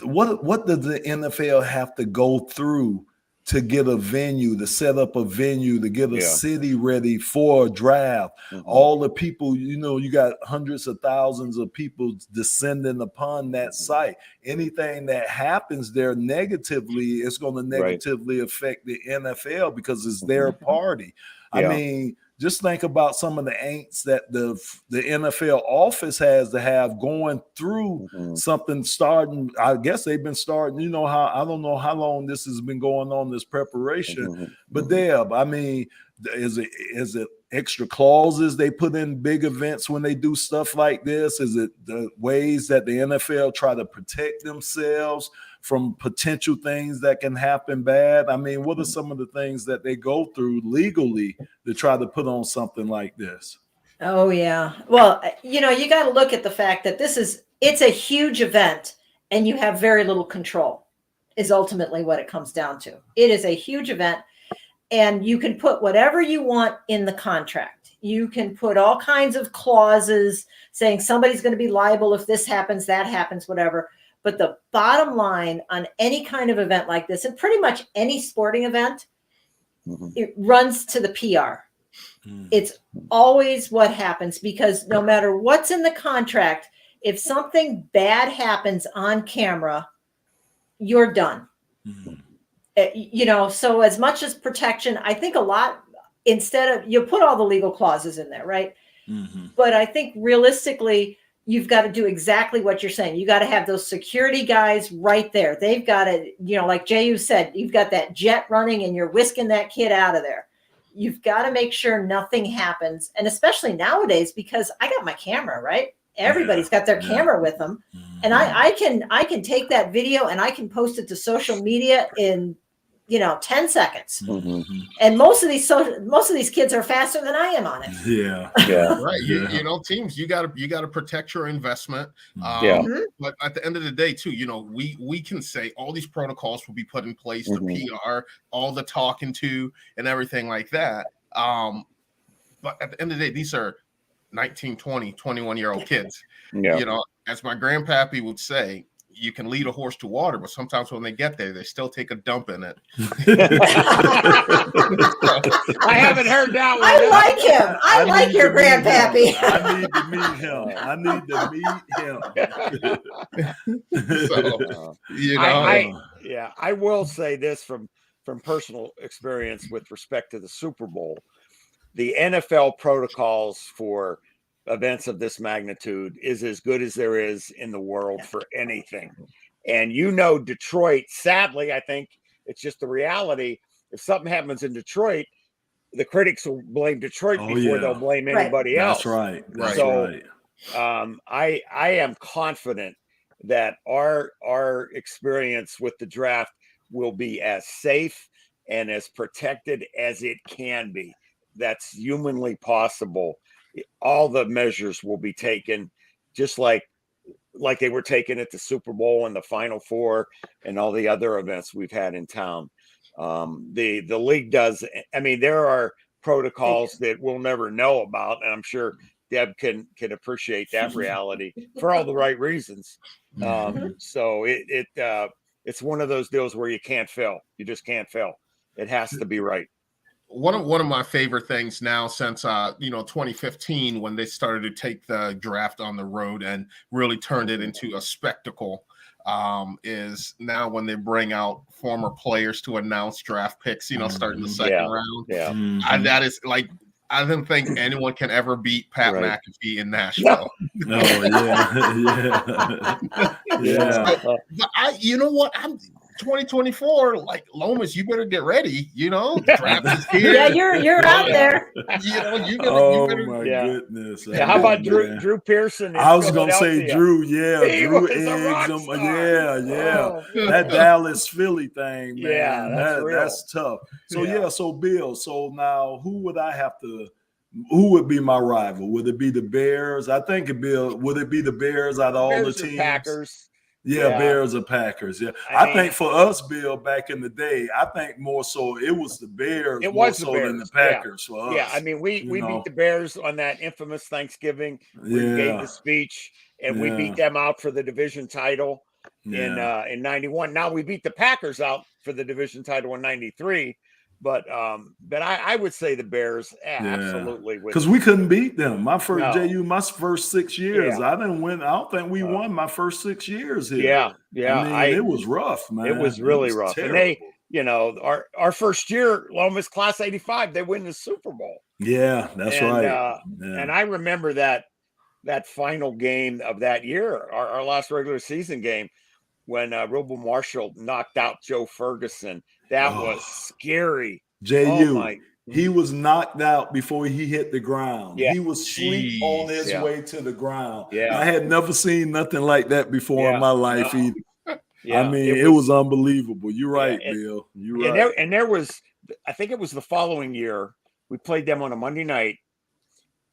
What does the NFL have to go through to get a venue, to set up a venue, to get a city ready for a draft? All the people, you know, you got hundreds of thousands of people descending upon that site. Anything that happens there negatively, it's going to negatively affect the NFL because it's their party. I mean, just think about some of the angst that the NFL office has to have going through something starting. I guess they've been starting, you know, I don't know how long this has been going on, this preparation. But Deb, I mean, is it extra clauses they put in big events when they do stuff like this? Is it the ways that the NFL try to protect themselves from potential things that can happen bad? I mean, what are some of the things that they go through legally to try to put on something like this? Oh, yeah. Well, you know, you got to look at the fact that it's a huge event and you have very little control is ultimately what it comes down to. It is a huge event and you can put whatever you want in the contract. You can put all kinds of clauses saying somebody's going to be liable if this happens, that happens, whatever. But the bottom line on any kind of event like this, and pretty much any sporting event, it runs to the PR. It's always what happens, because no matter what's in the contract, if something bad happens on camera, you're done. You know, so as much as protection, I think instead of, you put all the legal clauses in there, right? Mm-hmm. But I think realistically, you've got to do exactly what you're saying. You got to have those security guys right there. They've got to, like Jehuu said, you've got that jet running and you're whisking that kid out of there. You've got to make sure nothing happens. And especially nowadays, because I got my camera, right? Everybody's got their camera with them. Mm-hmm. And I can take that video and I can post it to social media in 10 seconds. Mm-hmm. And most of these kids are faster than I am on it. Yeah. Right. Teams, you gotta protect your investment. But at the end of the day, too, we can say all these protocols will be put in place, the PR, all the talking to and everything like that. But at the end of the day, these are 19, 20, 21-year-old kids. As my grandpappy would say, you can lead a horse to water, but sometimes when they get there, they still take a dump in it. I haven't heard that one. I like him. I like your grandpappy. I need to meet him. I will say this from personal experience with respect to the Super Bowl. The NFL protocols for events of this magnitude is as good as there is in the world for anything. And Detroit, sadly, I think it's just the reality. If something happens in Detroit, the critics will blame Detroit before they'll blame anybody else. That's right. I am confident that our experience with the draft will be as safe and as protected as it can be. That's humanly possible. All the measures will be taken, just like they were taken at the Super Bowl and the Final Four and all the other events we've had in town. The league does. I mean, there are protocols that we'll never know about, and I'm sure Deb can appreciate that reality for all the right reasons. So it's one of those deals where you can't fail. You just can't fail. It has to be right. One of my favorite things now since 2015, when they started to take the draft on the road and really turned it into a spectacle, is now when they bring out former players to announce draft picks, starting the second round. And that is like, I don't think anyone can ever beat Pat McAfee in Nashville. But you know what? I'm 2024. Like, Lomas, you better get ready. The draft is here. Yeah, you're out there. Goodness. How about Drew Pearson? I was gonna say Drew. Yeah, Drew eggs him. That Dallas Philly thing, man. Yeah, that's tough. So so Bill. So now, who would I have to? Who would be my rival? Would it be the Bears? I think would it be the Bears out of all the teams? Packers. Yeah, Bears or Packers. Yeah, I think for us, Bill, back in the day, I think more so it was the Bears more so than the Packers for us. Yeah, I mean, we beat the Bears on that infamous Thanksgiving. We gave the speech, and we beat them out for the division title in 91. Now we beat the Packers out for the division title in 93. But I would say the Bears absolutely, because we couldn't beat them. My first 6 years, I didn't win. I don't think we won my first 6 years here. It was rough, man. It was really rough. Terrible. And they, our first year, Lomas class 85, they win the Super Bowl. Yeah, that's right. And I remember that final game of that year, our last regular season game, when Robo Marshall knocked out Joe Ferguson. That was scary. Jehuu, he was knocked out before he hit the ground. He was asleep on his way to the ground. I had never seen nothing like that before in my life either. I mean, it was unbelievable. You're right, Bill. You're right. And there was, I think it was the following year, we played them on a Monday night,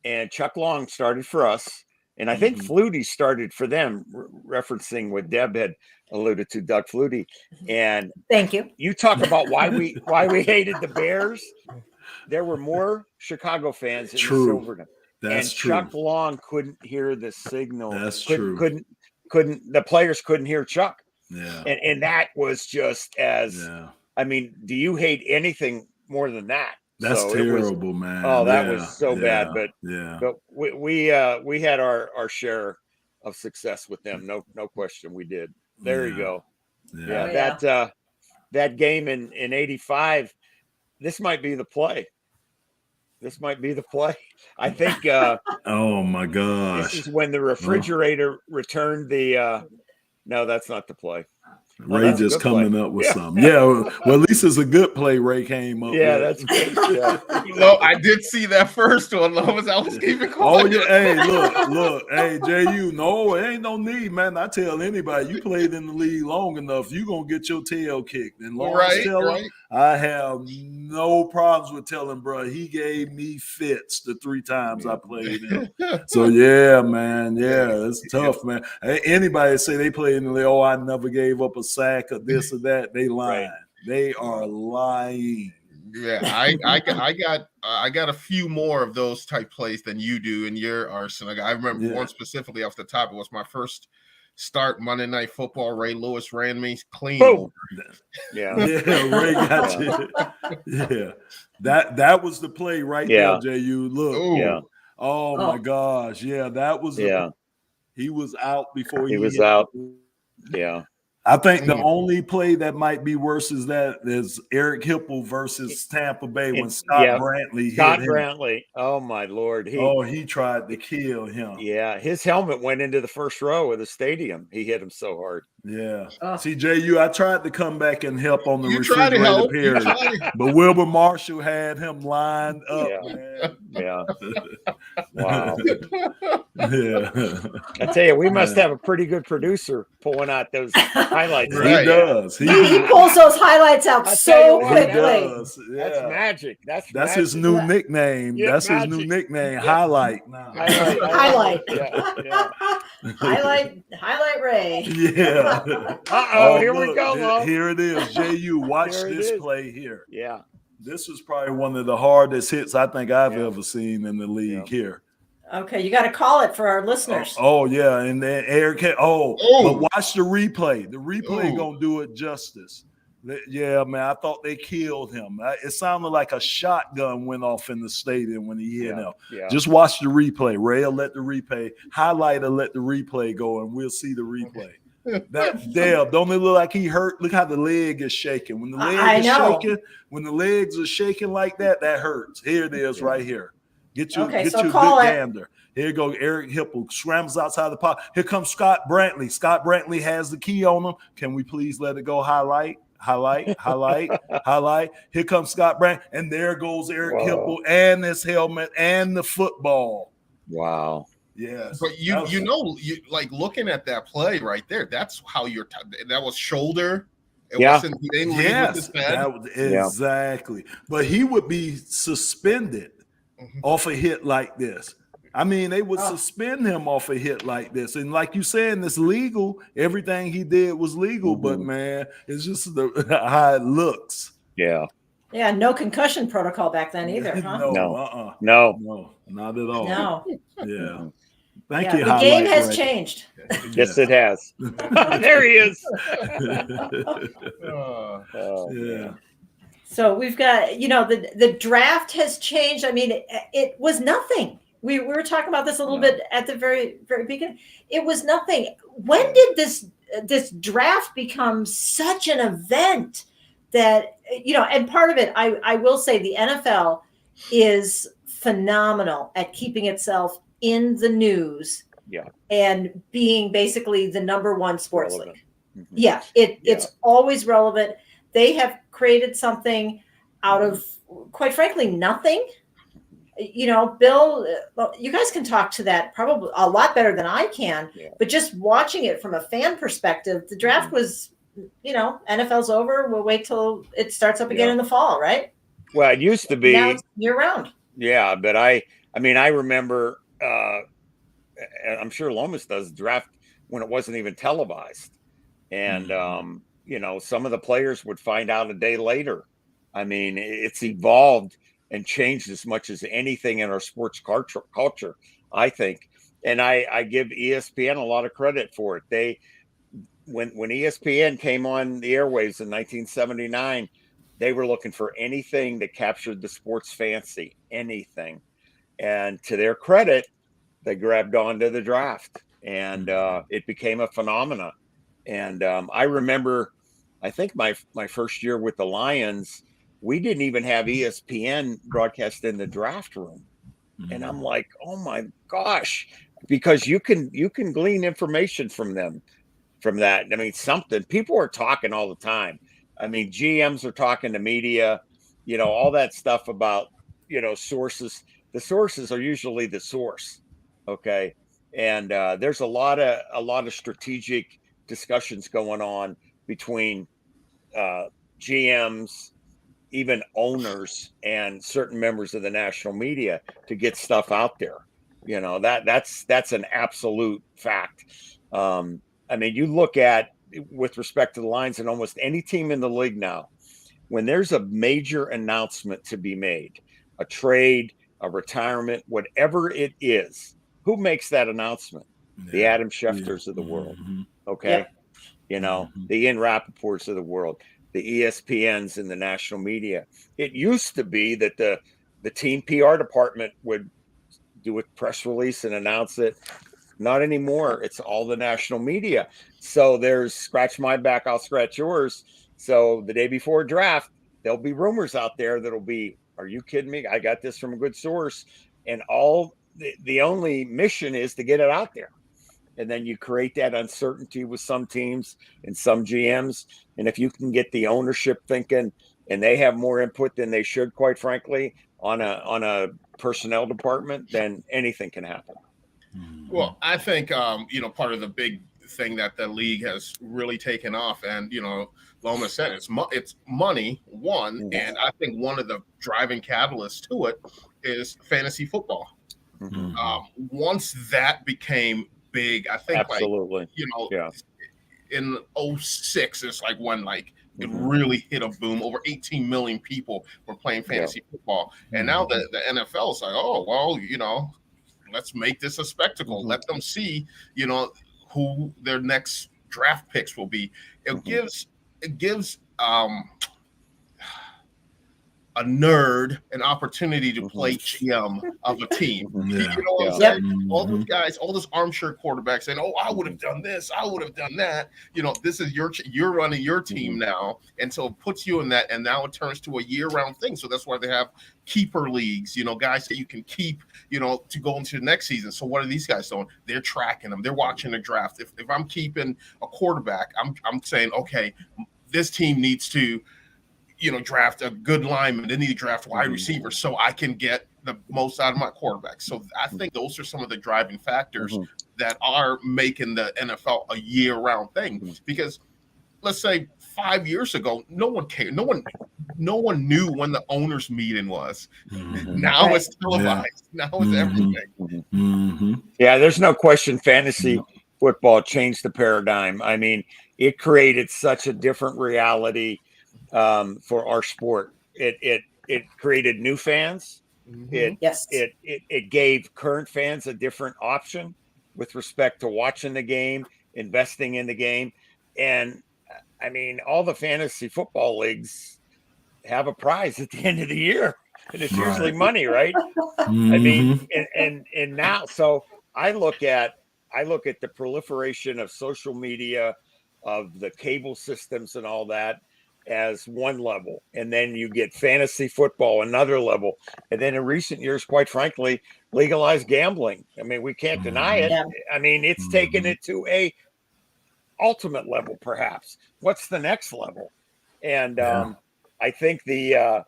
and Chuck Long started for us. And I think Flutie started for them, referencing what Deb had alluded to, Doug Flutie. And thank you. You talk about why we hated the Bears. There were more Chicago fans in Silverton. That's true. Chuck Long couldn't hear the signal. That's true. Couldn't the players couldn't hear Chuck. Yeah. And that was just as I mean, do you hate anything more than that? That's terrible, man. Oh, that was so bad. But we had our share of success with them. No question, we did. There you go. That game in '85. This might be the play. This might be the play. I think Oh my this gosh. is when the refrigerator returned the. No, that's not the play. Ray that's a just good play. coming up with Yeah. something. Yeah, well, at least it's a good play Ray came up Yeah, with. that's good. Yeah. Well, I did see that first one, Lomas. I was keeping quiet. Oh yeah, hey, look, hey, JU, no, it ain't no need, man. I tell anybody, you played in the league long enough, you gonna get your tail kicked. And Lawrence Taylor, I have no problems with telling, bro. He gave me fits the 3 times I played him. So yeah, man, yeah, it's tough, man. Hey, anybody say they played in the league, oh, I never gave up a sack or this or that, they lying. Right. They are lying. Yeah, I got a few more of those type plays than you do in your arsenal. I remember one specifically off the top. It was my first start Monday Night Football. Ray Lewis ran me clean over. Yeah. Yeah, Ray got you. Yeah. That was the play right there, JU. Look. Ooh. Yeah. Oh my gosh. Yeah, that was he was out before he was out. Yeah. I think the only play that might be worse is Eric Hipple versus Tampa Bay when Scott Brantley hit him. Brantley. Oh my Lord. He tried to kill him. Yeah, his helmet went into the first row of the stadium. He hit him so hard. Yeah. See, JU, I tried to come back and help on the refrigerator period, but Wilbur Marshall had him lined up, man. Yeah. Wow. Yeah. I tell you, we must have a pretty good producer pulling out those highlights. He does. He pulls those highlights out so quickly. Does. Yeah. That's magic. That's magic. His new nickname. Yeah, that's magic. his new nickname. Highlight. Now. Highlight. Yeah. Highlight Ray. Yeah. Here we go, Lo. Here it is. JU, watch this play here. Yeah. This is probably one of the hardest hits I think I've ever seen in the league here. Okay, you got to call it for our listeners. Oh yeah, and then Eric. But watch the replay. The replay gonna do it justice. Yeah, man, I thought they killed him. It sounded like a shotgun went off in the stadium when he hit him. Yeah. Just watch the replay. Ray will let the replay, highlighter let the replay go, and we'll see the replay. Deb, don't it look like he hurt? Look how the leg is shaking. When the legs are shaking like that, that hurts. Here it is right here. Get your good gander. Here you go. Eric Hipple scrambles outside the pot. Here comes Scott Brantley. Scott Brantley has the key on him. Can we please let it go? Highlight. Here comes Scott Brantley. And there goes Eric Hipple and his helmet and the football. Wow. Yes. But you like looking at that play right there, that's how that was shoulder. It wasn't he didn't lead with his head. Exactly. But he would be suspended off a hit like this. I mean, they would suspend him off a hit like this. And like you saying, it's legal. Everything he did was legal, but man, it's just how it looks. Yeah. Yeah, no concussion protocol back then either, huh? No, not at all. No. Yeah. Thank you. The game has changed. Yes, it has. There he is. Yeah. So we've got, the draft has changed. I mean, it was nothing. We were talking about this a little bit at the very, very beginning. It was nothing. When did this draft become such an event that, and part of it, I will say the NFL is phenomenal at keeping itself in the news and being basically the number one sports league. Yeah, it's always relevant. They have created something out of, quite frankly, nothing. Bill, you guys can talk to that probably a lot better than I can, but just watching it from a fan perspective, the draft was, NFL's over. We'll wait till it starts up again in the fall, right? Well, it used to be now it's year round. Yeah, but I remember, I'm sure Lomas does, draft when it wasn't even televised. And, some of the players would find out a day later. I mean, it's evolved and changed as much as anything in our sports culture, I think. And I give ESPN a lot of credit for it. When ESPN came on the airwaves in 1979, they were looking for anything that captured the sports fancy, anything. And to their credit, they grabbed onto the draft, and it became a phenomenon. And I remember, I think my first year with the Lions we didn't even have ESPN broadcast in the draft room. And I'm like, oh my gosh, because you can glean information from that. I mean, something people are talking all the time. I mean, GMs are talking to media, all that stuff about, sources. The sources are usually the source. Okay. And there's a lot of strategic discussions going on between GMs, even owners, and certain members of the national media to get stuff out there. That's an absolute fact. I mean, you look at, with respect to the Lions and almost any team in the league now, when there's a major announcement to be made, a trade, a retirement, whatever it is, who makes that announcement? Yeah. The Adam Schefters of the world. Okay. Yep. The Ian Rappaports of the world, the ESPNs and the national media. It used to be that the team PR department would do a press release and announce it. Not anymore. It's all the national media. So there's scratch my back, I'll scratch yours. So the day before draft, there'll be rumors out there that'll be, are you kidding me? I got this from a good source. And the only mission is to get it out there. And then you create that uncertainty with some teams and some GMs. And if you can get the ownership thinking, and they have more input than they should, quite frankly, on a personnel department, then anything can happen. Well, I think, part of the big thing that the league has really taken off, and, Lomas said it's money, one, and I think one of the driving catalysts to it is fantasy football. Once that became big, I think, absolutely, in 2006, it's like when it really hit a boom. Over 18 million people were playing fantasy football. And now the NFL is like, oh, well, let's make this a spectacle. Let them see, who their next draft picks will be. It gives a nerd an opportunity to play GM of a team. You know what I'm saying? All those guys, all those armchair quarterbacks saying, oh, I would have done this, I would have done that. This is you're running your team now. And so it puts you in that, and now it turns to a year-round thing. So that's why they have keeper leagues, guys that you can keep, to go into the next season. So what are these guys doing? They're tracking them. They're watching the draft. If I'm keeping a quarterback, I'm saying, okay, this team needs to, draft a good lineman. They need to draft wide receivers so I can get the most out of my quarterback. So I think those are some of the driving factors that are making the NFL a year-round thing. Because let's say 5 years ago, no one cared. No one knew when the owners' meeting was. Now it's televised. Now it's everything. Yeah, there's no question. Fantasy football changed the paradigm. I mean, it created such a different reality for our sport. It created new fans. It gave current fans a different option with respect to watching the game, investing in the game. And I mean, all the fantasy football leagues have a prize at the end of the year, and it's usually money, right? I mean, and now, so I look at the proliferation of social media, of the cable systems and all that as one level. And then you get fantasy football, another level. And then in recent years, quite frankly, legalized gambling. I mean, we can't deny it. I mean, it's taken it to a ultimate level, perhaps. What's the next level? And I think the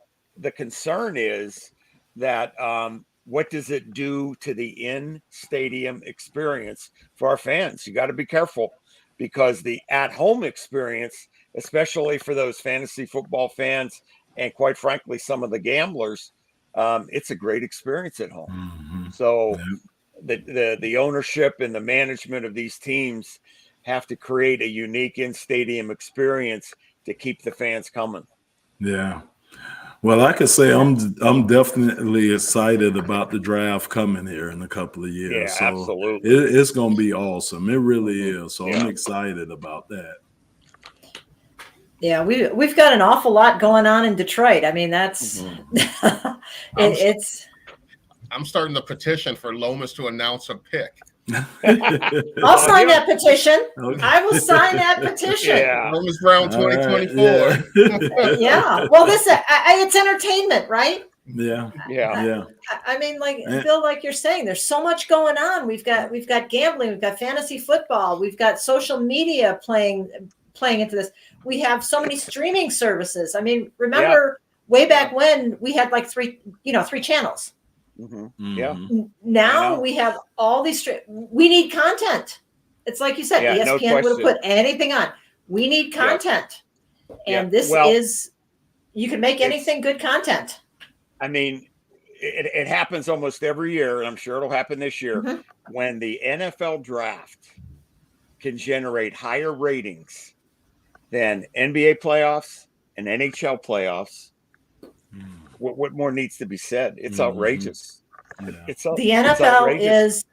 concern is that what does it do to the in-stadium experience for our fans? You got to be careful, because the at-home experience, especially for those fantasy football fans and, quite frankly, some of the gamblers, it's a great experience at home. So the ownership and the management of these teams have to create a unique in-stadium experience to keep the fans coming. Yeah. Well, I could say I'm definitely excited about the draft coming here in a couple of years. Yeah, so absolutely. It's going to be awesome. It really is. So I'm excited about that. Yeah, we've got an awful lot going on in Detroit. I mean, that's I'm starting the petition for Lomas to announce a pick. I'll sign that petition. Okay. I will sign that petition. Yeah. Lomas Brown All right, 2024. Yeah. Well, it's entertainment, right? Yeah. Yeah. I mean, like And- Bill, like you're saying, there's so much going on. We've got gambling, we've got fantasy football, we've got social media playing into this. We have so many streaming services. I mean, remember way back when we had like three channels. Yeah. Now we have all these. We need content. It's like you said, Yeah, no ESPN would have question. put anything on. We need content, and this Well, is. You can make anything good content. I mean, it happens almost every year, and I'm sure it'll happen this year when the NFL draft can generate higher ratings than NBA playoffs and NHL playoffs. What more needs to be said? It's outrageous. Yeah. The it's NFL outrageous. is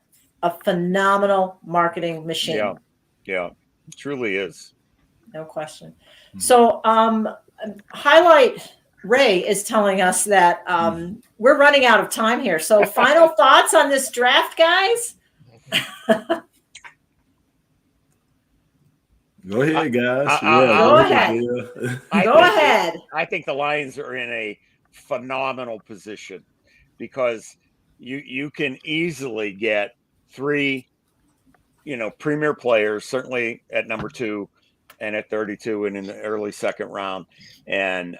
a phenomenal marketing machine. Yeah, it truly is. No question. So, Highlight Ray is telling us that we're running out of time here. So, final thoughts on this draft, guys? Go ahead, guys. Go ahead. Go ahead. I think the Lions are in a phenomenal position because you can easily get three, premier players, certainly at number 2 and at 32 and in the early second round, and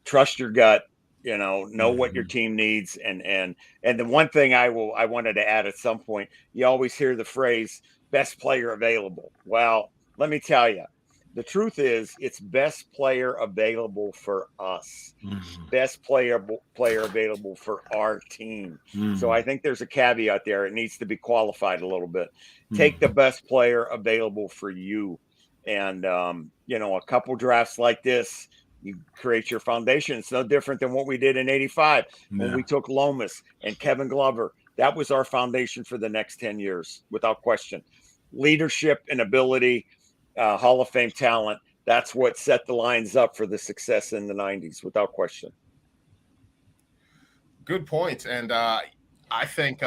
trust your gut, know what your team needs. And the one thing I wanted to add at some point, you always hear the phrase best player available. Well, let me tell you, the truth is it's best player available for us, best player available for our team. So I think there's a caveat there. It needs to be qualified a little bit. Take the best player available for you. And, a couple drafts like this, you create your foundation. It's no different than what we did in 85 when we took Lomas and Kevin Glover. That was our foundation for the next 10 years, without question. Leadership and ability, Hall of Fame talent. That's what set the Lions up for the success in the 90s, without question. Good point. And I think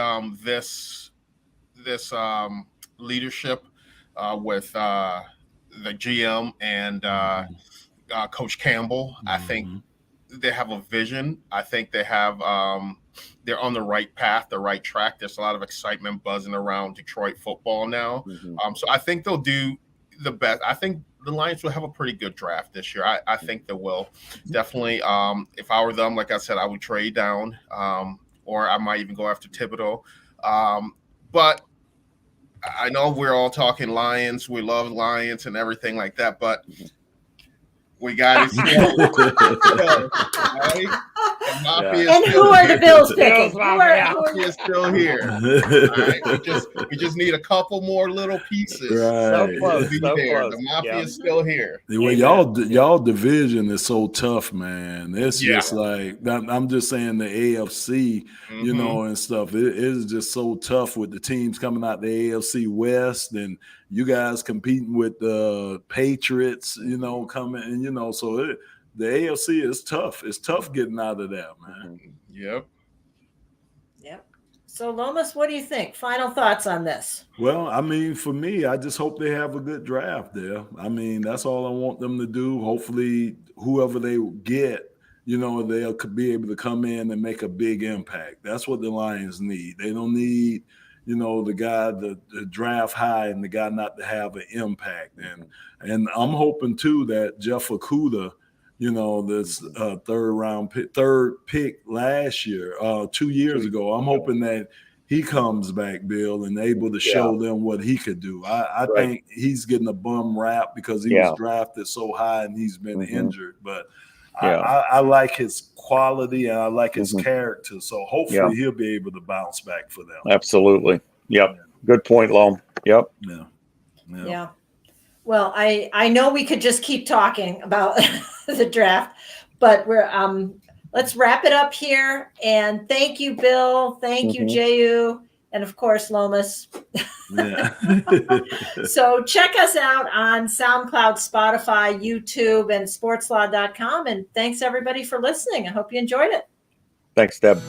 this leadership with the GM and Coach Campbell, I think they have a vision. I think they have they're on the right path, the right track. There's a lot of excitement buzzing around Detroit football now. So I think they'll do the best. I think the Lions will have a pretty good draft this year. I think they will. Definitely. If I were them, like I said, I would trade down, or I might even go after Thibodeau. But I know we're all talking Lions. We love Lions and everything like that, but we got it. And who are the Bills picking? Mafia is still here. Right? We just need a couple more little pieces. Right. To be there. The Mafia is still here. Well, y'all division is so tough, man. It's just like I'm just saying the AFC, and stuff. It is just so tough with the teams coming out the AFC West, and you guys competing with the Patriots, coming, and so the AFC is tough. It's tough getting out of that, man. Yep. So, Lomas, what do you think? Final thoughts on this? Well, I mean, for me, I just hope they have a good draft there. I mean, that's all I want them to do. Hopefully, whoever they get, they'll be able to come in and make a big impact. That's what the Lions need. They don't need, the guy the draft high and the guy not to have an impact. And I'm hoping too that Jeff Okudah, this third pick last year, 2 years ago. I'm hoping that he comes back, Bill, and able to show them what he could do. I think he's getting a bum rap because he was drafted so high and he's been injured. But I like his quality and I like his character. So hopefully he'll be able to bounce back for them. Absolutely. Yep. Good point, Lom. Yep. Yeah. Well, I know we could just keep talking about the draft, but we're let's wrap it up here. And thank you, Bill. Thank you, Jehuu, and of course, Lomas. So check us out on SoundCloud, Spotify, YouTube, and sportslaw.com. And thanks everybody for listening. I hope you enjoyed it. Thanks, Deb.